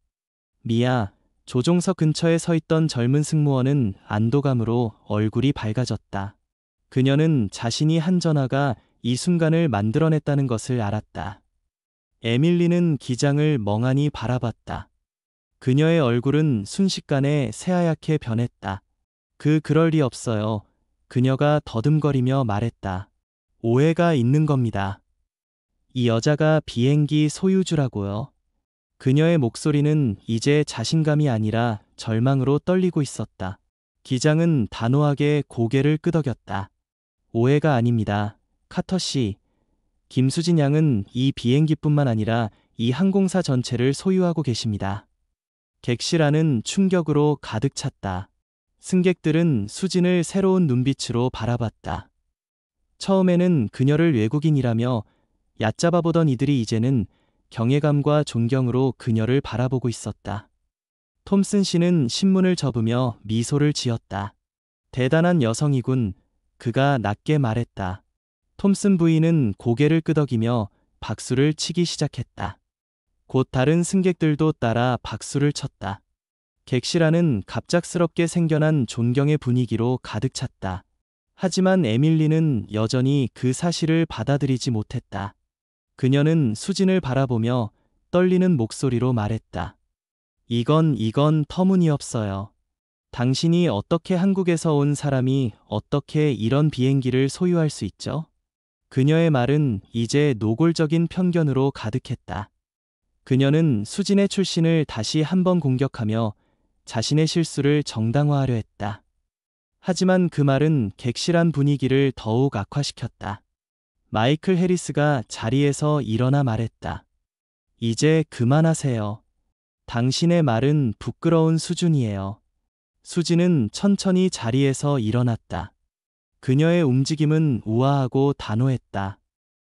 미아, 조종석 근처에 서 있던 젊은 승무원은 안도감으로 얼굴이 밝아졌다. 그녀는 자신이 한 전화가 이 순간을 만들어냈다는 것을 알았다. 에밀리는 기장을 멍하니 바라봤다. 그녀의 얼굴은 순식간에 새하얗게 변했다. 그럴 리 없어요. 그녀가 더듬거리며 말했다. 오해가 있는 겁니다. 이 여자가 비행기 소유주라고요. 그녀의 목소리는 이제 자신감이 아니라 절망으로 떨리고 있었다. 기장은 단호하게 고개를 끄덕였다. 오해가 아닙니다. 카터 씨. 김수진 양은 이 비행기뿐만 아니라 이 항공사 전체를 소유하고 계십니다. 객실 안은 충격으로 가득 찼다. 승객들은 수진을 새로운 눈빛으로 바라봤다. 처음에는 그녀를 외국인이라며 얕잡아 보던 이들이 이제는 경외감과 존경으로 그녀를 바라보고 있었다. 톰슨 씨는 신문을 접으며 미소를 지었다. 대단한 여성이군. 그가 낮게 말했다. 톰슨 부인은 고개를 끄덕이며 박수를 치기 시작했다. 곧 다른 승객들도 따라 박수를 쳤다. 객실 안은 갑작스럽게 생겨난 존경의 분위기로 가득 찼다. 하지만 에밀리는 여전히 그 사실을 받아들이지 못했다. 그녀는 수진을 바라보며 떨리는 목소리로 말했다. 이건 터무니없어요. 당신이 어떻게 한국에서 온 사람이 어떻게 이런 비행기를 소유할 수 있죠? 그녀의 말은 이제 노골적인 편견으로 가득했다. 그녀는 수진의 출신을 다시 한번 공격하며 자신의 실수를 정당화하려 했다. 하지만 그 말은 객실안 분위기를 더욱 악화시켰다. 마이클 해리스가 자리에서 일어나 말했다. 이제 그만하세요. 당신의 말은 부끄러운 수준이에요. 수진은 천천히 자리에서 일어났다. 그녀의 움직임은 우아하고 단호했다.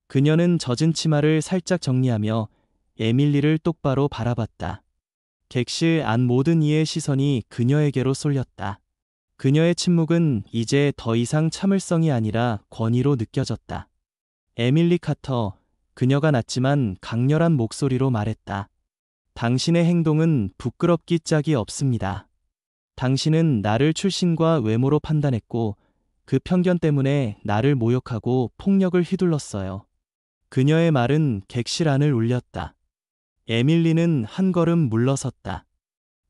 그녀는 젖은 치마를 살짝 정리하며 에밀리를 똑바로 바라봤다. 객실 안 모든 이의 시선이 그녀에게로 쏠렸다. 그녀의 침묵은 이제 더 이상 참을성이 아니라 권위로 느껴졌다. 에밀리 카터, 그녀가 낮지만 강렬한 목소리로 말했다. 당신의 행동은 부끄럽기 짝이 없습니다. 당신은 나를 출신과 외모로 판단했고 그 편견 때문에 나를 모욕하고 폭력을 휘둘렀어요. 그녀의 말은 객실 안을 울렸다. 에밀리는 한 걸음 물러섰다.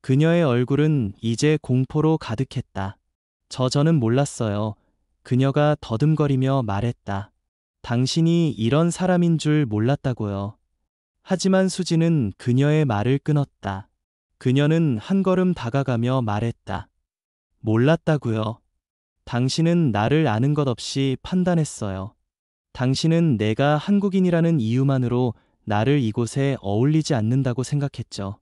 그녀의 얼굴은 이제 공포로 가득했다. 저는 몰랐어요. 그녀가 더듬거리며 말했다. 당신이 이런 사람인 줄 몰랐다고요. 하지만 수지는 그녀의 말을 끊었다. 그녀는 한 걸음 다가가며 말했다. 몰랐다고요. 당신은 나를 아는 것 없이 판단했어요. 당신은 내가 한국인이라는 이유만으로 나를 이곳에 어울리지 않는다고 생각했죠.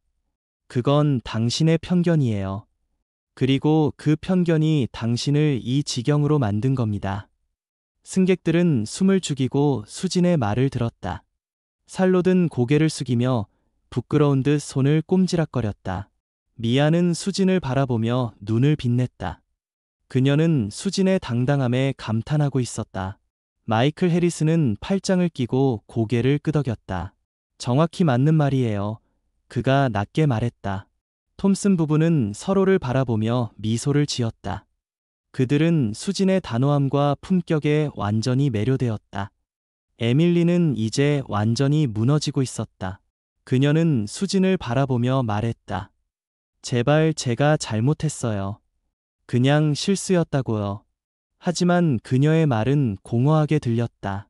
그건 당신의 편견이에요. 그리고 그 편견이 당신을 이 지경으로 만든 겁니다. 승객들은 숨을 죽이고 수진의 말을 들었다. 살로 든 고개를 숙이며 부끄러운 듯 손을 꼼지락거렸다. 미아는 수진을 바라보며 눈을 빛냈다. 그녀는 수진의 당당함에 감탄하고 있었다. 마이클 해리스는 팔짱을 끼고 고개를 끄덕였다. 정확히 맞는 말이에요. 그가 낮게 말했다. 톰슨 부부는 서로를 바라보며 미소를 지었다. 그들은 수진의 단호함과 품격에 완전히 매료되었다. 에밀리는 이제 완전히 무너지고 있었다. 그녀는 수진을 바라보며 말했다. 제발 제가 잘못했어요. 그냥 실수였다고요. 하지만 그녀의 말은 공허하게 들렸다.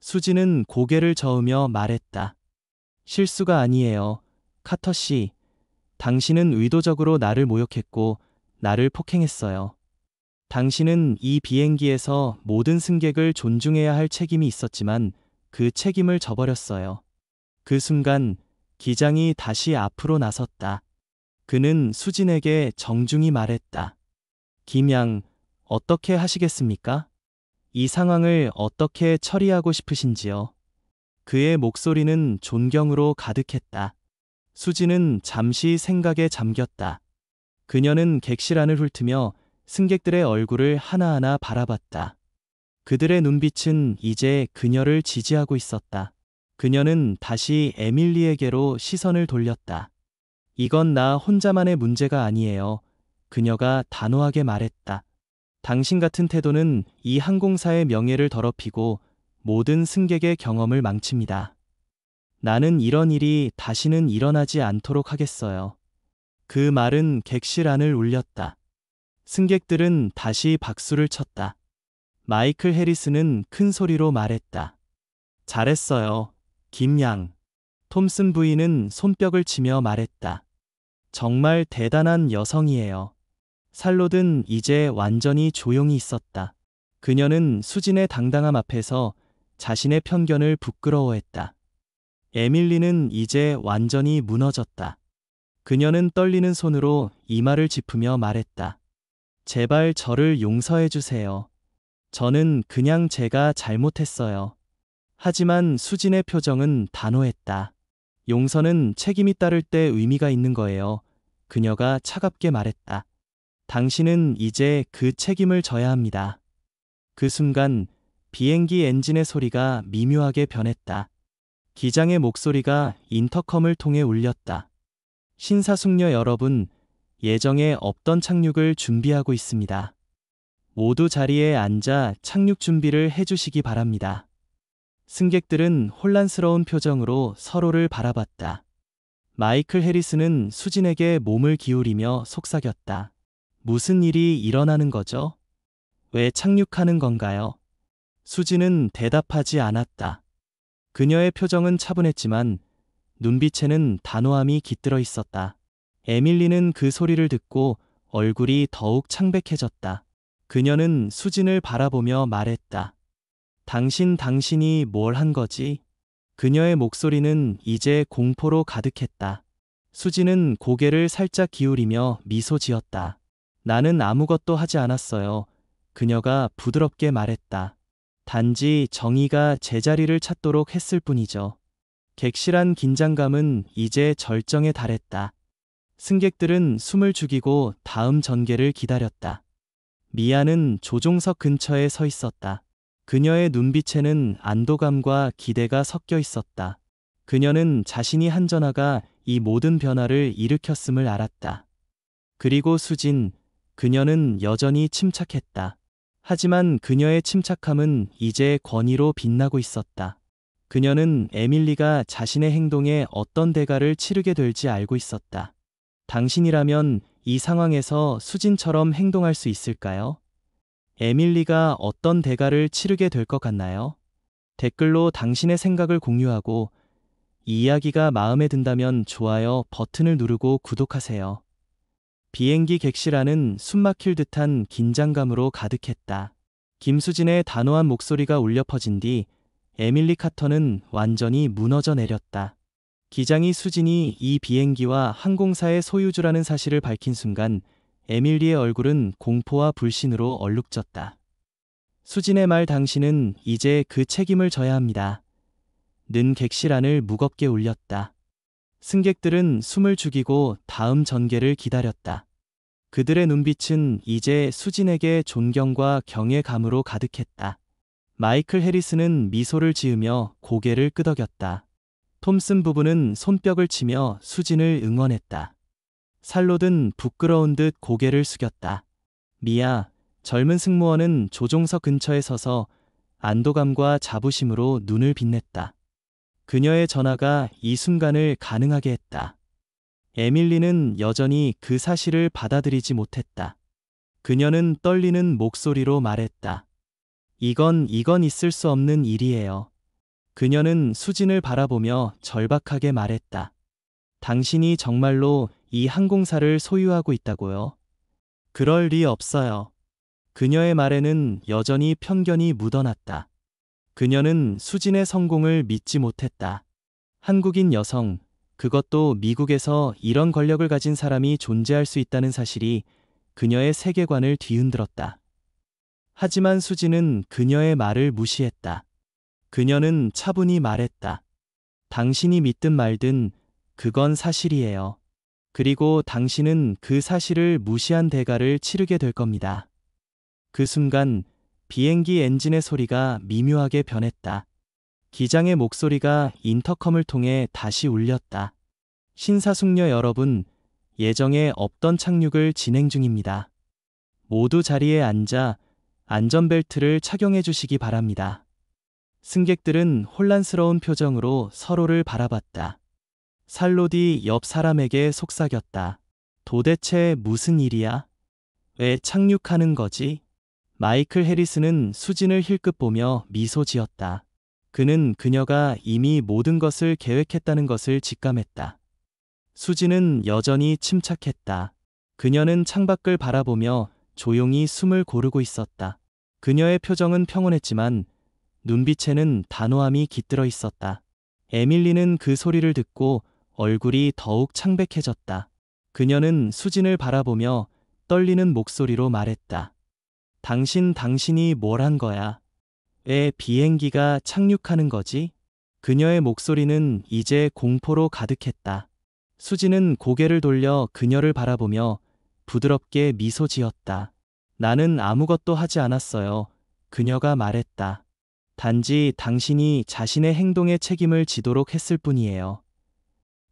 수진은 고개를 저으며 말했다. 실수가 아니에요. 카터 씨. 당신은 의도적으로 나를 모욕했고 나를 폭행했어요. 당신은 이 비행기에서 모든 승객을 존중해야 할 책임이 있었지만 그 책임을 져버렸어요. 그 순간 기장이 다시 앞으로 나섰다. 그는 수진에게 정중히 말했다. 김양, 어떻게 하시겠습니까? 이 상황을 어떻게 처리하고 싶으신지요? 그의 목소리는 존경으로 가득했다. 수진은 잠시 생각에 잠겼다. 그녀는 객실 안을 훑으며 승객들의 얼굴을 하나하나 바라봤다. 그들의 눈빛은 이제 그녀를 지지하고 있었다. 그녀는 다시 에밀리에게로 시선을 돌렸다. 이건 나 혼자만의 문제가 아니에요. 그녀가 단호하게 말했다. 당신 같은 태도는 이 항공사의 명예를 더럽히고 모든 승객의 경험을 망칩니다. 나는 이런 일이 다시는 일어나지 않도록 하겠어요. 그 말은 객실 안을 울렸다. 승객들은 다시 박수를 쳤다. 마이클 해리스는 큰 소리로 말했다. 잘했어요. 김양. 톰슨 부인은 손뼉을 치며 말했다. 정말 대단한 여성이에요. 살롯은 이제 완전히 조용히 있었다. 그녀는 수진의 당당함 앞에서 자신의 편견을 부끄러워했다. 에밀리는 이제 완전히 무너졌다. 그녀는 떨리는 손으로 이마를 짚으며 말했다. 제발 저를 용서해 주세요. 저는 그냥 제가 잘못했어요. 하지만 수진의 표정은 단호했다. 용서는 책임이 따를 때 의미가 있는 거예요. 그녀가 차갑게 말했다. 당신은 이제 그 책임을 져야 합니다. 그 순간 비행기 엔진의 소리가 미묘하게 변했다. 기장의 목소리가 인터컴을 통해 울렸다. 신사숙녀 여러분, 예정에 없던 착륙을 준비하고 있습니다. 모두 자리에 앉아 착륙 준비를 해주시기 바랍니다. 승객들은 혼란스러운 표정으로 서로를 바라봤다. 마이클 해리스는 수진에게 몸을 기울이며 속삭였다. 무슨 일이 일어나는 거죠? 왜 착륙하는 건가요? 수진은 대답하지 않았다. 그녀의 표정은 차분했지만 눈빛에는 단호함이 깃들어 있었다. 에밀리는 그 소리를 듣고 얼굴이 더욱 창백해졌다. 그녀는 수진을 바라보며 말했다. 당신이 뭘 한 거지? 그녀의 목소리는 이제 공포로 가득했다. 수진은 고개를 살짝 기울이며 미소 지었다. 나는 아무것도 하지 않았어요. 그녀가 부드럽게 말했다. 단지 정의가 제자리를 찾도록 했을 뿐이죠. 객실한 긴장감은 이제 절정에 달했다. 승객들은 숨을 죽이고 다음 전개를 기다렸다. 미아는 조종석 근처에 서 있었다. 그녀의 눈빛에는 안도감과 기대가 섞여 있었다. 그녀는 자신이 한 전화가 이 모든 변화를 일으켰음을 알았다. 그리고 수진, 그녀는 여전히 침착했다. 하지만 그녀의 침착함은 이제 권위로 빛나고 있었다. 그녀는 에밀리가 자신의 행동에 어떤 대가를 치르게 될지 알고 있었다. 당신이라면 이 상황에서 수진처럼 행동할 수 있을까요? 에밀리가 어떤 대가를 치르게 될 것 같나요? 댓글로 당신의 생각을 공유하고 이 이야기가 마음에 든다면 좋아요 버튼을 누르고 구독하세요. 비행기 객실 안은 숨막힐 듯한 긴장감으로 가득했다. 김수진의 단호한 목소리가 울려 퍼진 뒤 에밀리 카터는 완전히 무너져 내렸다. 기장이 수진이 이 비행기와 항공사의 소유주라는 사실을 밝힌 순간 에밀리의 얼굴은 공포와 불신으로 얼룩졌다. 수진의 말 당신은 이제 그 책임을 져야 합니다. 는 객실 안을 무겁게 울렸다. 승객들은 숨을 죽이고 다음 전개를 기다렸다. 그들의 눈빛은 이제 수진에게 존경과 경외감으로 가득했다. 마이클 해리스는 미소를 지으며 고개를 끄덕였다. 톰슨 부부는 손뼉을 치며 수진을 응원했다. 살롯은 부끄러운 듯 고개를 숙였다. 미아, 젊은 승무원은 조종석 근처에 서서 안도감과 자부심으로 눈을 빛냈다. 그녀의 전화가 이 순간을 가능하게 했다. 에밀리는 여전히 그 사실을 받아들이지 못했다. 그녀는 떨리는 목소리로 말했다. 이건 있을 수 없는 일이에요. 그녀는 수진을 바라보며 절박하게 말했다. 당신이 정말로 이 항공사를 소유하고 있다고요? 그럴 리 없어요. 그녀의 말에는 여전히 편견이 묻어났다. 그녀는 수진의 성공을 믿지 못했다. 한국인 여성, 그것도 미국에서 이런 권력을 가진 사람이 존재할 수 있다는 사실이 그녀의 세계관을 뒤흔들었다. 하지만 수진은 그녀의 말을 무시했다. 그녀는 차분히 말했다. 당신이 믿든 말든 그건 사실이에요. 그리고 당신은 그 사실을 무시한 대가를 치르게 될 겁니다. 그 순간 비행기 엔진의 소리가 미묘하게 변했다. 기장의 목소리가 인터컴을 통해 다시 울렸다. 신사숙녀 여러분, 예정에 없던 착륙을 진행 중입니다. 모두 자리에 앉아 안전벨트를 착용해 주시기 바랍니다. 승객들은 혼란스러운 표정으로 서로를 바라봤다. 살롯이 옆 사람에게 속삭였다. 도대체 무슨 일이야? 왜 착륙하는 거지? 마이클 해리스는 수진을 힐끗 보며 미소 지었다. 그는 그녀가 이미 모든 것을 계획했다는 것을 직감했다. 수지는 여전히 침착했다. 그녀는 창밖을 바라보며 조용히 숨을 고르고 있었다. 그녀의 표정은 평온했지만 눈빛에는 단호함이 깃들어 있었다. 에밀리는 그 소리를 듣고 얼굴이 더욱 창백해졌다. 그녀는 수진을 바라보며 떨리는 목소리로 말했다. 당신이 뭘 한 거야? 왜 비행기가 착륙하는 거지? 그녀의 목소리는 이제 공포로 가득했다. 수지는 고개를 돌려 그녀를 바라보며 부드럽게 미소 지었다. 나는 아무것도 하지 않았어요. 그녀가 말했다. 단지 당신이 자신의 행동에 책임을 지도록 했을 뿐이에요.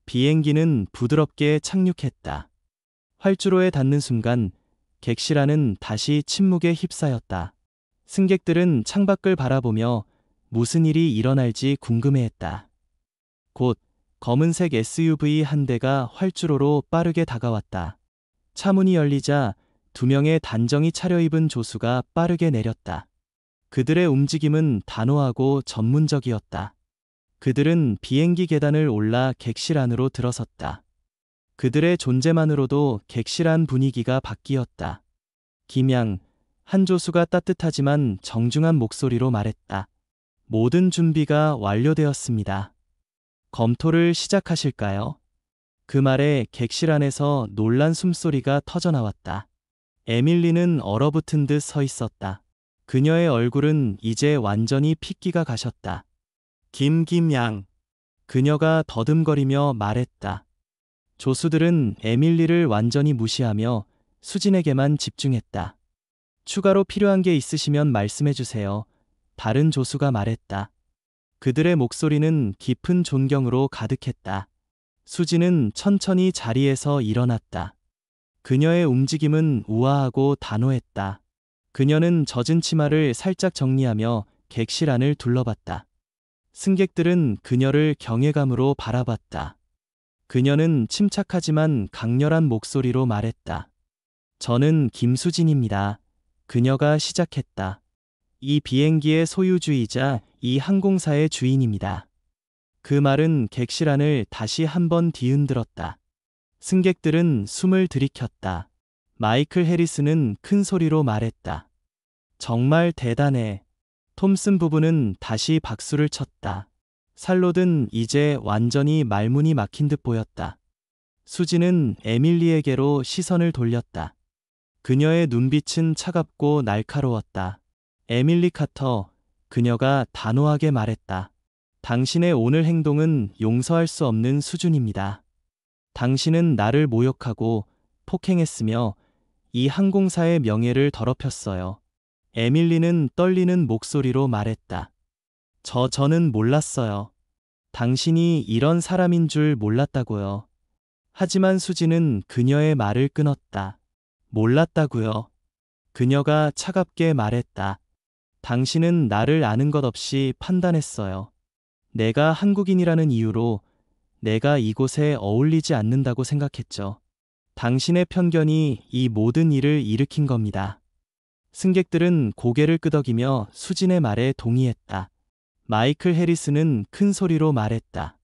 비행기는 부드럽게 착륙했다. 활주로에 닿는 순간 객실 안은 다시 침묵에 휩싸였다. 승객들은 창밖을 바라보며 무슨 일이 일어날지 궁금해했다. 곧 검은색 SUV 한 대가 활주로로 빠르게 다가왔다. 차문이 열리자 2명의 단정히 차려입은 조수가 빠르게 내렸다. 그들의 움직임은 단호하고 전문적이었다. 그들은 비행기 계단을 올라 객실 안으로 들어섰다. 그들의 존재만으로도 객실 안 분위기가 바뀌었다. 김양, 한 조수가 따뜻하지만 정중한 목소리로 말했다. 모든 준비가 완료되었습니다. 검토를 시작하실까요? 그 말에 객실 안에서 놀란 숨소리가 터져나왔다. 에밀리는 얼어붙은 듯 서 있었다. 그녀의 얼굴은 이제 완전히 핏기가 가셨다. 김양. 그녀가 더듬거리며 말했다. 조수들은 에밀리를 완전히 무시하며 수진에게만 집중했다. 추가로 필요한 게 있으시면 말씀해 주세요. 다른 조수가 말했다. 그들의 목소리는 깊은 존경으로 가득했다. 수진은 천천히 자리에서 일어났다. 그녀의 움직임은 우아하고 단호했다. 그녀는 젖은 치마를 살짝 정리하며 객실 안을 둘러봤다. 승객들은 그녀를 경외감으로 바라봤다. 그녀는 침착하지만 강렬한 목소리로 말했다. 저는 김수진입니다. 그녀가 시작했다. 이 비행기의 소유주이자 이 항공사의 주인입니다. 그 말은 객실 안을 다시 한번 뒤흔들었다. 승객들은 숨을 들이켰다. 마이클 해리스는 큰 소리로 말했다. 정말 대단해. 톰슨 부부는 다시 박수를 쳤다. 살롯은 이제 완전히 말문이 막힌 듯 보였다. 수지는 에밀리에게로 시선을 돌렸다. 그녀의 눈빛은 차갑고 날카로웠다. 에밀리 카터, 그녀가 단호하게 말했다. 당신의 오늘 행동은 용서할 수 없는 수준입니다. 당신은 나를 모욕하고 폭행했으며 이 항공사의 명예를 더럽혔어요. 에밀리는 떨리는 목소리로 말했다. 저는 몰랐어요. 당신이 이런 사람인 줄 몰랐다고요. 하지만 수지는 그녀의 말을 끊었다. 몰랐다고요. 그녀가 차갑게 말했다. 당신은 나를 아는 것 없이 판단했어요. 내가 한국인이라는 이유로 내가 이곳에 어울리지 않는다고 생각했죠. 당신의 편견이 이 모든 일을 일으킨 겁니다. 승객들은 고개를 끄덕이며 수진의 말에 동의했다. 마이클 해리스는 큰 소리로 말했다.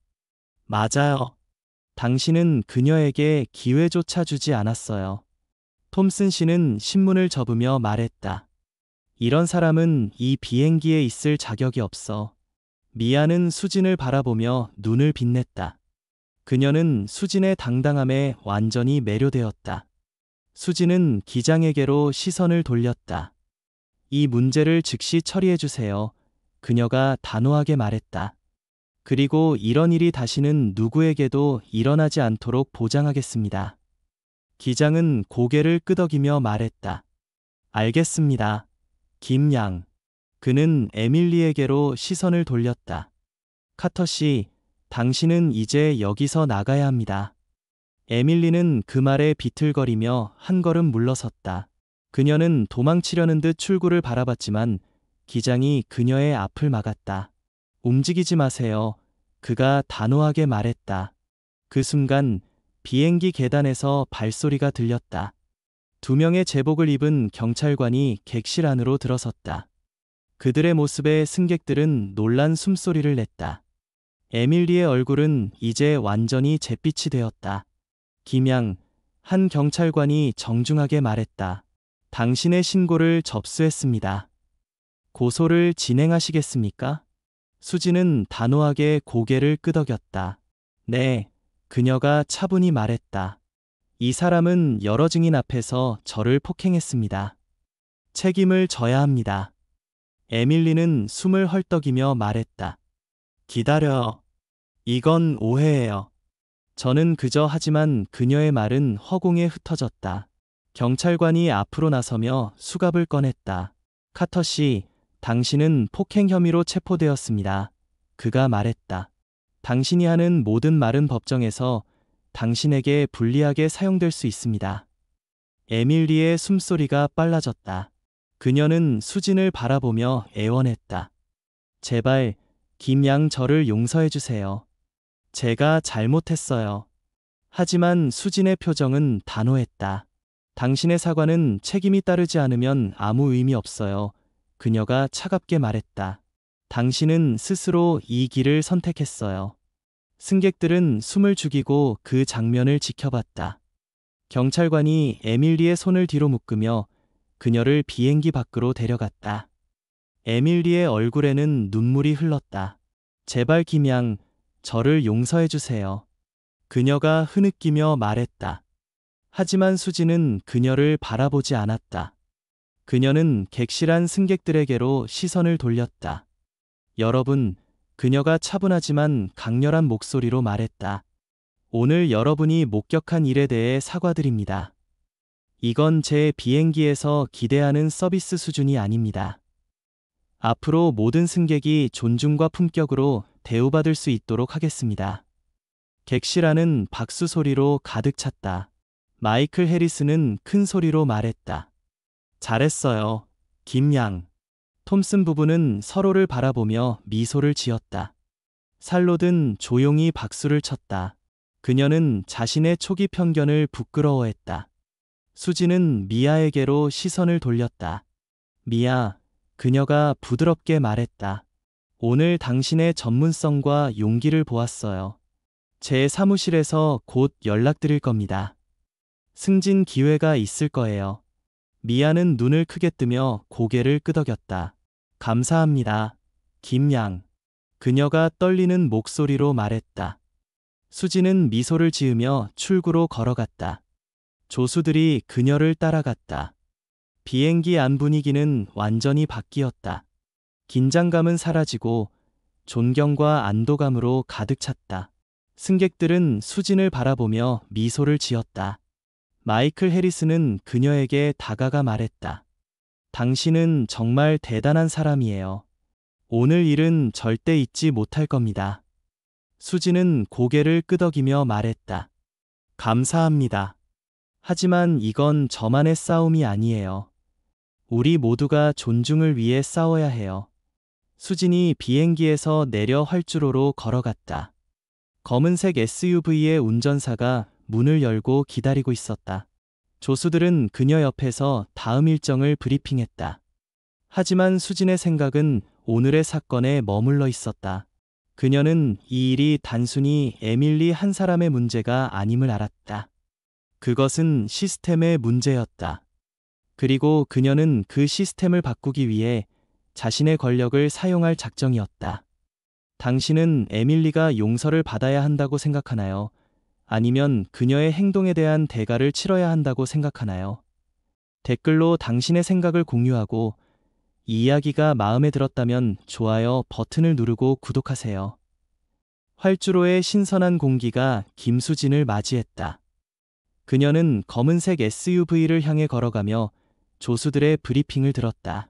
맞아요. 당신은 그녀에게 기회조차 주지 않았어요. 톰슨 씨는 신문을 접으며 말했다. 이런 사람은 이 비행기에 있을 자격이 없어. 미아는 수진을 바라보며 눈을 빛냈다. 그녀는 수진의 당당함에 완전히 매료되었다. 수진은 기장에게로 시선을 돌렸다. 이 문제를 즉시 처리해 주세요. 그녀가 단호하게 말했다. 그리고 이런 일이 다시는 누구에게도 일어나지 않도록 보장하겠습니다. 기장은 고개를 끄덕이며 말했다. 알겠습니다. 김양. 그는 에밀리에게로 시선을 돌렸다. 카터 씨, 당신은 이제 여기서 나가야 합니다. 에밀리는 그 말에 비틀거리며 한 걸음 물러섰다. 그녀는 도망치려는 듯 출구를 바라봤지만 기장이 그녀의 앞을 막았다. 움직이지 마세요. 그가 단호하게 말했다. 그 순간 비행기 계단에서 발소리가 들렸다. 2명의 제복을 입은 경찰관이 객실 안으로 들어섰다. 그들의 모습에 승객들은 놀란 숨소리를 냈다. 에밀리의 얼굴은 이제 완전히 잿빛이 되었다. 김양, 한 경찰관이 정중하게 말했다. 당신의 신고를 접수했습니다. 고소를 진행하시겠습니까? 수지는 단호하게 고개를 끄덕였다. 네, 그녀가 차분히 말했다. 이 사람은 여러 증인 앞에서 저를 폭행했습니다. 책임을 져야 합니다. 에밀리는 숨을 헐떡이며 말했다. 기다려. 이건 오해예요. 저는 그저 하지만 그녀의 말은 허공에 흩어졌다. 경찰관이 앞으로 나서며 수갑을 꺼냈다. 카터 씨, 당신은 폭행 혐의로 체포되었습니다. 그가 말했다. 당신이 하는 모든 말은 법정에서 당신에게 불리하게 사용될 수 있습니다. 에밀리의 숨소리가 빨라졌다. 그녀는 수진을 바라보며 애원했다. 제발, 김양 저를 용서해 주세요. 제가 잘못했어요. 하지만 수진의 표정은 단호했다. 당신의 사과는 책임이 따르지 않으면 아무 의미 없어요. 그녀가 차갑게 말했다. 당신은 스스로 이 길을 선택했어요. 승객들은 숨을 죽이고 그 장면을 지켜봤다. 경찰관이 에밀리의 손을 뒤로 묶으며 그녀를 비행기 밖으로 데려갔다. 에밀리의 얼굴에는 눈물이 흘렀다. 제발 김양, 저를 용서해 주세요. 그녀가 흐느끼며 말했다. 하지만 수지는 그녀를 바라보지 않았다. 그녀는 객실한 승객들에게로 시선을 돌렸다. 여러분, 그녀가 차분하지만 강렬한 목소리로 말했다. 오늘 여러분이 목격한 일에 대해 사과드립니다. 이건 제 비행기에서 기대하는 서비스 수준이 아닙니다. 앞으로 모든 승객이 존중과 품격으로 대우받을 수 있도록 하겠습니다. 객실 안은 박수 소리로 가득 찼다. 마이클 해리스는 큰 소리로 말했다. 잘했어요, 김양. 톰슨 부부는 서로를 바라보며 미소를 지었다. 살로든 조용히 박수를 쳤다. 그녀는 자신의 초기 편견을 부끄러워했다. 수지는 미아에게로 시선을 돌렸다. 미아, 그녀가 부드럽게 말했다. 오늘 당신의 전문성과 용기를 보았어요. 제 사무실에서 곧 연락드릴 겁니다. 승진 기회가 있을 거예요. 미아는 눈을 크게 뜨며 고개를 끄덕였다. 감사합니다, 김양. 그녀가 떨리는 목소리로 말했다. 수지는 미소를 지으며 출구로 걸어갔다. 조수들이 그녀를 따라갔다. 비행기 안 분위기는 완전히 바뀌었다. 긴장감은 사라지고 존경과 안도감으로 가득 찼다. 승객들은 수진을 바라보며 미소를 지었다. 마이클 해리스는 그녀에게 다가가 말했다. 당신은 정말 대단한 사람이에요. 오늘 일은 절대 잊지 못할 겁니다. 수지는 고개를 끄덕이며 말했다. 감사합니다. 하지만 이건 저만의 싸움이 아니에요. 우리 모두가 존중을 위해 싸워야 해요. 수진이 비행기에서 내려 활주로로 걸어갔다. 검은색 SUV의 운전사가 문을 열고 기다리고 있었다. 조수들은 그녀 옆에서 다음 일정을 브리핑했다. 하지만 수진의 생각은 오늘의 사건에 머물러 있었다. 그녀는 이 일이 단순히 에밀리 한 사람의 문제가 아님을 알았다. 그것은 시스템의 문제였다. 그리고 그녀는 그 시스템을 바꾸기 위해 자신의 권력을 사용할 작정이었다. 당신은 에밀리가 용서를 받아야 한다고 생각하나요? 아니면 그녀의 행동에 대한 대가를 치러야 한다고 생각하나요? 댓글로 당신의 생각을 공유하고 이 이야기가 마음에 들었다면 좋아요 버튼을 누르고 구독하세요. 활주로의 신선한 공기가 김수진을 맞이했다. 그녀는 검은색 SUV를 향해 걸어가며 조수들의 브리핑을 들었다.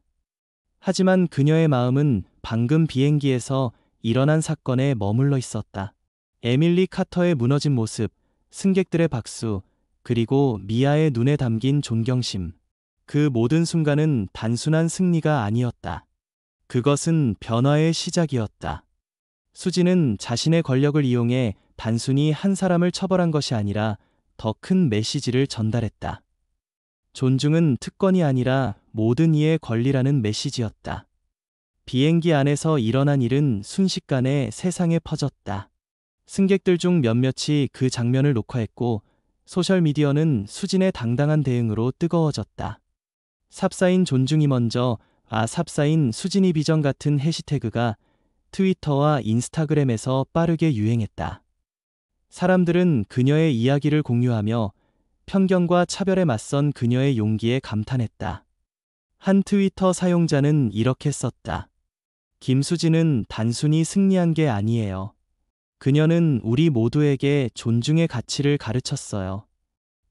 하지만 그녀의 마음은 방금 비행기에서 일어난 사건에 머물러 있었다. 에밀리 카터의 무너진 모습, 승객들의 박수, 그리고 미아의 눈에 담긴 존경심. 그 모든 순간은 단순한 승리가 아니었다. 그것은 변화의 시작이었다. 수지는 자신의 권력을 이용해 단순히 한 사람을 처벌한 것이 아니라 더 큰 메시지를 전달했다. 존중은 특권이 아니라 모든 이의 권리라는 메시지였다. 비행기 안에서 일어난 일은 순식간에 세상에 퍼졌다. 승객들 중 몇몇이 그 장면을 녹화했고 소셜미디어는 수진의 당당한 대응으로 뜨거워졌다. 삽사인 존중이 먼저, 삽사인 수진이 비전 같은 해시태그가 트위터와 인스타그램에서 빠르게 유행했다. 사람들은 그녀의 이야기를 공유하며 편견과 차별에 맞선 그녀의 용기에 감탄했다. 한 트위터 사용자는 이렇게 썼다. 김수진은 단순히 승리한 게 아니에요. 그녀는 우리 모두에게 존중의 가치를 가르쳤어요.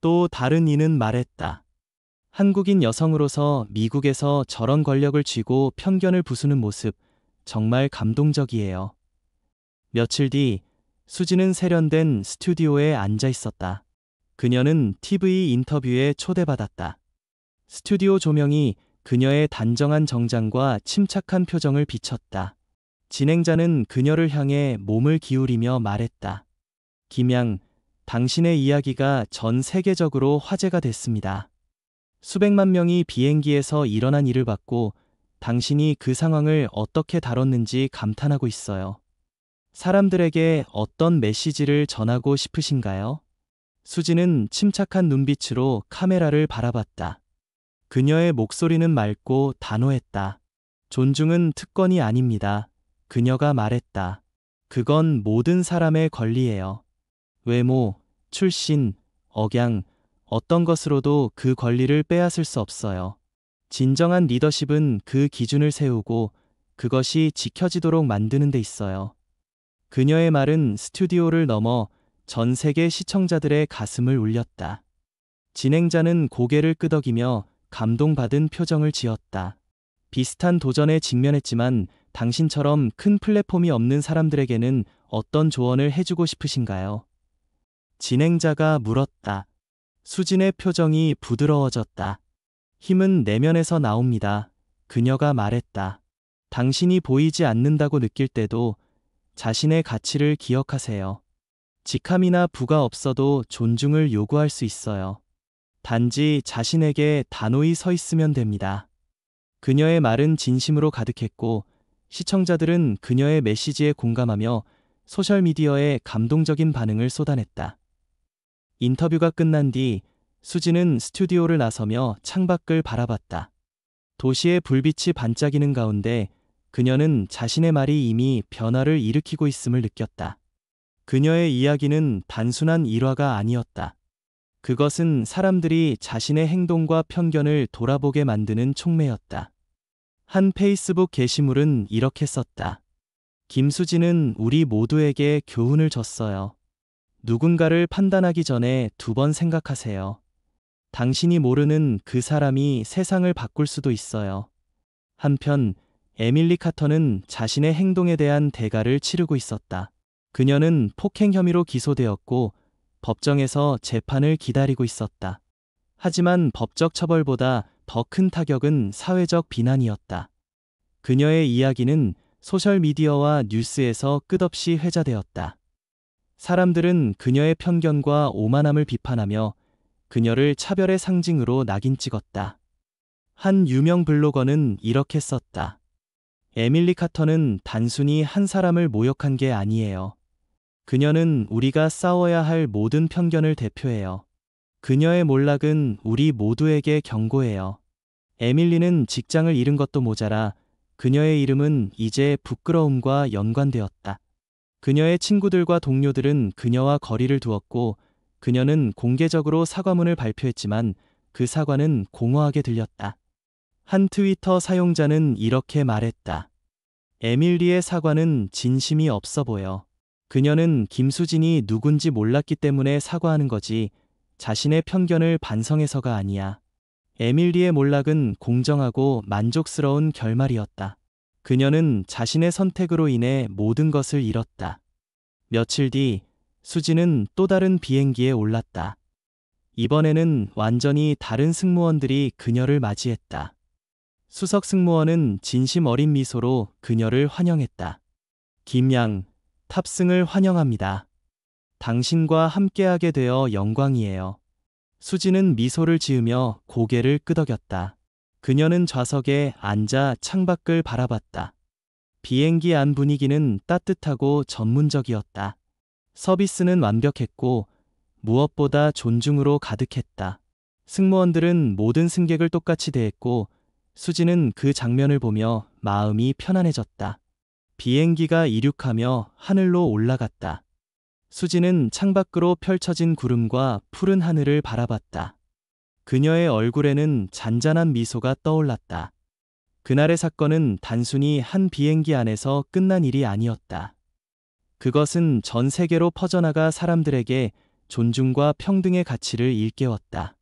또 다른 이는 말했다. 한국인 여성으로서 미국에서 저런 권력을 쥐고 편견을 부수는 모습, 정말 감동적이에요. 며칠 뒤, 수진은 세련된 스튜디오에 앉아 있었다. 그녀는 TV 인터뷰에 초대받았다. 스튜디오 조명이 그녀의 단정한 정장과 침착한 표정을 비췄다. 진행자는 그녀를 향해 몸을 기울이며 말했다. 김양, 당신의 이야기가 전 세계적으로 화제가 됐습니다. 수백만 명이 비행기에서 일어난 일을 봤고 당신이 그 상황을 어떻게 다뤘는지 감탄하고 있어요. 사람들에게 어떤 메시지를 전하고 싶으신가요? 수지는 침착한 눈빛으로 카메라를 바라봤다. 그녀의 목소리는 맑고 단호했다. 존중은 특권이 아닙니다. 그녀가 말했다. 그건 모든 사람의 권리예요. 외모, 출신, 억양, 어떤 것으로도 그 권리를 빼앗을 수 없어요. 진정한 리더십은 그 기준을 세우고 그것이 지켜지도록 만드는 데 있어요. 그녀의 말은 스튜디오를 넘어 전 세계 시청자들의 가슴을 울렸다. 진행자는 고개를 끄덕이며 감동받은 표정을 지었다. 비슷한 도전에 직면했지만 당신처럼 큰 플랫폼이 없는 사람들에게는 어떤 조언을 해주고 싶으신가요? 진행자가 물었다. 수진의 표정이 부드러워졌다. 힘은 내면에서 나옵니다. 그녀가 말했다. 당신이 보이지 않는다고 느낄 때도 자신의 가치를 기억하세요. 직함이나 부가 없어도 존중을 요구할 수 있어요. 단지 자신에게 단호히 서 있으면 됩니다. 그녀의 말은 진심으로 가득했고 시청자들은 그녀의 메시지에 공감하며 소셜미디어에 감동적인 반응을 쏟아냈다. 인터뷰가 끝난 뒤 수지는 스튜디오를 나서며 창밖을 바라봤다. 도시의 불빛이 반짝이는 가운데 그녀는 자신의 말이 이미 변화를 일으키고 있음을 느꼈다. 그녀의 이야기는 단순한 일화가 아니었다. 그것은 사람들이 자신의 행동과 편견을 돌아보게 만드는 촉매였다. 한 페이스북 게시물은 이렇게 썼다. 김수진은 우리 모두에게 교훈을 줬어요. 누군가를 판단하기 전에 2번 생각하세요. 당신이 모르는 그 사람이 세상을 바꿀 수도 있어요. 한편 에밀리 카터는 자신의 행동에 대한 대가를 치르고 있었다. 그녀는 폭행 혐의로 기소되었고 법정에서 재판을 기다리고 있었다. 하지만 법적 처벌보다 더 큰 타격은 사회적 비난이었다. 그녀의 이야기는 소셜미디어와 뉴스에서 끝없이 회자되었다. 사람들은 그녀의 편견과 오만함을 비판하며 그녀를 차별의 상징으로 낙인 찍었다. 한 유명 블로거는 이렇게 썼다. 에밀리 카터는 단순히 한 사람을 모욕한 게 아니에요. 그녀는 우리가 싸워야 할 모든 편견을 대표해요. 그녀의 몰락은 우리 모두에게 경고해요. 에밀리는 직장을 잃은 것도 모자라 그녀의 이름은 이제 부끄러움과 연관되었다. 그녀의 친구들과 동료들은 그녀와 거리를 두었고 그녀는 공개적으로 사과문을 발표했지만 그 사과는 공허하게 들렸다. 한 트위터 사용자는 이렇게 말했다. 에밀리의 사과는 진심이 없어 보여. 그녀는 김수진이 누군지 몰랐기 때문에 사과하는 거지 자신의 편견을 반성해서가 아니야. 에밀리의 몰락은 공정하고 만족스러운 결말이었다. 그녀는 자신의 선택으로 인해 모든 것을 잃었다. 며칠 뒤 수진은 또 다른 비행기에 올랐다. 이번에는 완전히 다른 승무원들이 그녀를 맞이했다. 수석 승무원은 진심 어린 미소로 그녀를 환영했다. 김양, 탑승을 환영합니다. 당신과 함께하게 되어 영광이에요. 수지는 미소를 지으며 고개를 끄덕였다. 그녀는 좌석에 앉아 창밖을 바라봤다. 비행기 안 분위기는 따뜻하고 전문적이었다. 서비스는 완벽했고 무엇보다 존중으로 가득했다. 승무원들은 모든 승객을 똑같이 대했고 수지는 그 장면을 보며 마음이 편안해졌다. 비행기가 이륙하며 하늘로 올라갔다. 수지는 창밖으로 펼쳐진 구름과 푸른 하늘을 바라봤다. 그녀의 얼굴에는 잔잔한 미소가 떠올랐다. 그날의 사건은 단순히 한 비행기 안에서 끝난 일이 아니었다. 그것은 전 세계로 퍼져나가 사람들에게 존중과 평등의 가치를 일깨웠다.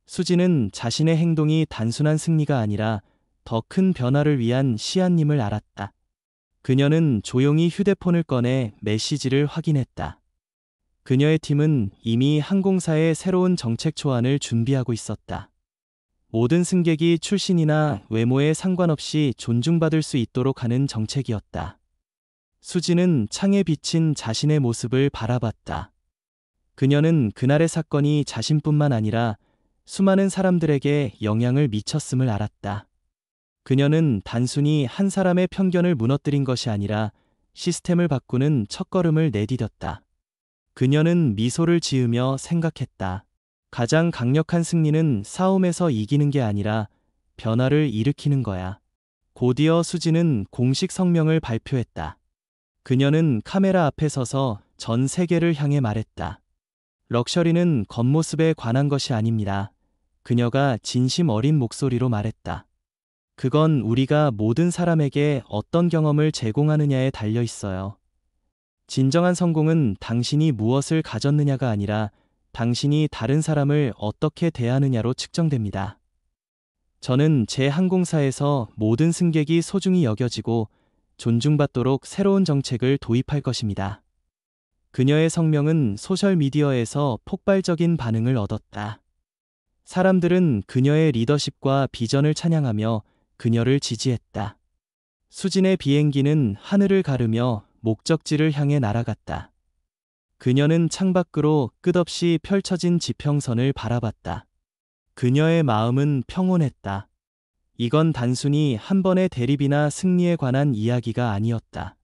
수지는 자신의 행동이 단순한 승리가 아니라 더 큰 변화를 위한 씨앗임을 알았다. 그녀는 조용히 휴대폰을 꺼내 메시지를 확인했다. 그녀의 팀은 이미 항공사의 새로운 정책 초안을 준비하고 있었다. 모든 승객이 출신이나 외모에 상관없이 존중받을 수 있도록 하는 정책이었다. 수지는 창에 비친 자신의 모습을 바라봤다. 그녀는 그날의 사건이 자신뿐만 아니라 수많은 사람들에게 영향을 미쳤음을 알았다. 그녀는 단순히 한 사람의 편견을 무너뜨린 것이 아니라 시스템을 바꾸는 첫걸음을 내디뎠다. 그녀는 미소를 지으며 생각했다. 가장 강력한 승리는 싸움에서 이기는 게 아니라 변화를 일으키는 거야. 곧이어 수지는 공식 성명을 발표했다. 그녀는 카메라 앞에 서서 전 세계를 향해 말했다. 럭셔리는 겉모습에 관한 것이 아닙니다. 그녀가 진심 어린 목소리로 말했다. 그건 우리가 모든 사람에게 어떤 경험을 제공하느냐에 달려 있어요. 진정한 성공은 당신이 무엇을 가졌느냐가 아니라 당신이 다른 사람을 어떻게 대하느냐로 측정됩니다. 저는 제 항공사에서 모든 승객이 소중히 여겨지고 존중받도록 새로운 정책을 도입할 것입니다. 그녀의 성명은 소셜미디어에서 폭발적인 반응을 얻었다. 사람들은 그녀의 리더십과 비전을 찬양하며 그녀를 지지했다. 수진의 비행기는 하늘을 가르며 목적지를 향해 날아갔다. 그녀는 창밖으로 끝없이 펼쳐진 지평선을 바라봤다. 그녀의 마음은 평온했다. 이건 단순히 한 번의 대립이나 승리에 관한 이야기가 아니었다.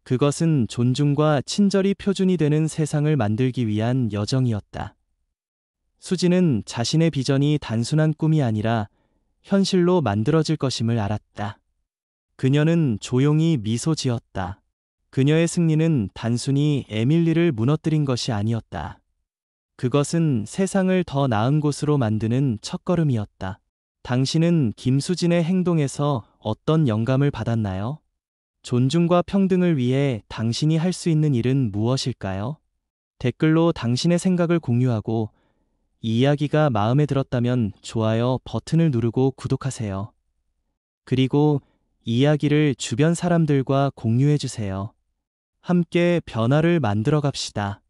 그것은 존중과 친절이 표준이 되는 세상을 만들기 위한 여정이었다. 수지는 자신의 비전이 단순한 꿈이 아니라 현실로 만들어질 것임을 알았다. 그녀는 조용히 미소 지었다. 그녀의 승리는 단순히 에밀리를 무너뜨린 것이 아니었다. 그것은 세상을 더 나은 곳으로 만드는 첫걸음이었다. 당신은 김수진의 행동에서 어떤 영감을 받았나요? 존중과 평등을 위해 당신이 할 수 있는 일은 무엇일까요? 댓글로 당신의 생각을 공유하고 이 이야기가 마음에 들었다면 좋아요 버튼을 누르고 구독하세요. 그리고 이 이야기를 주변 사람들과 공유해 주세요. 함께 변화를 만들어 갑시다.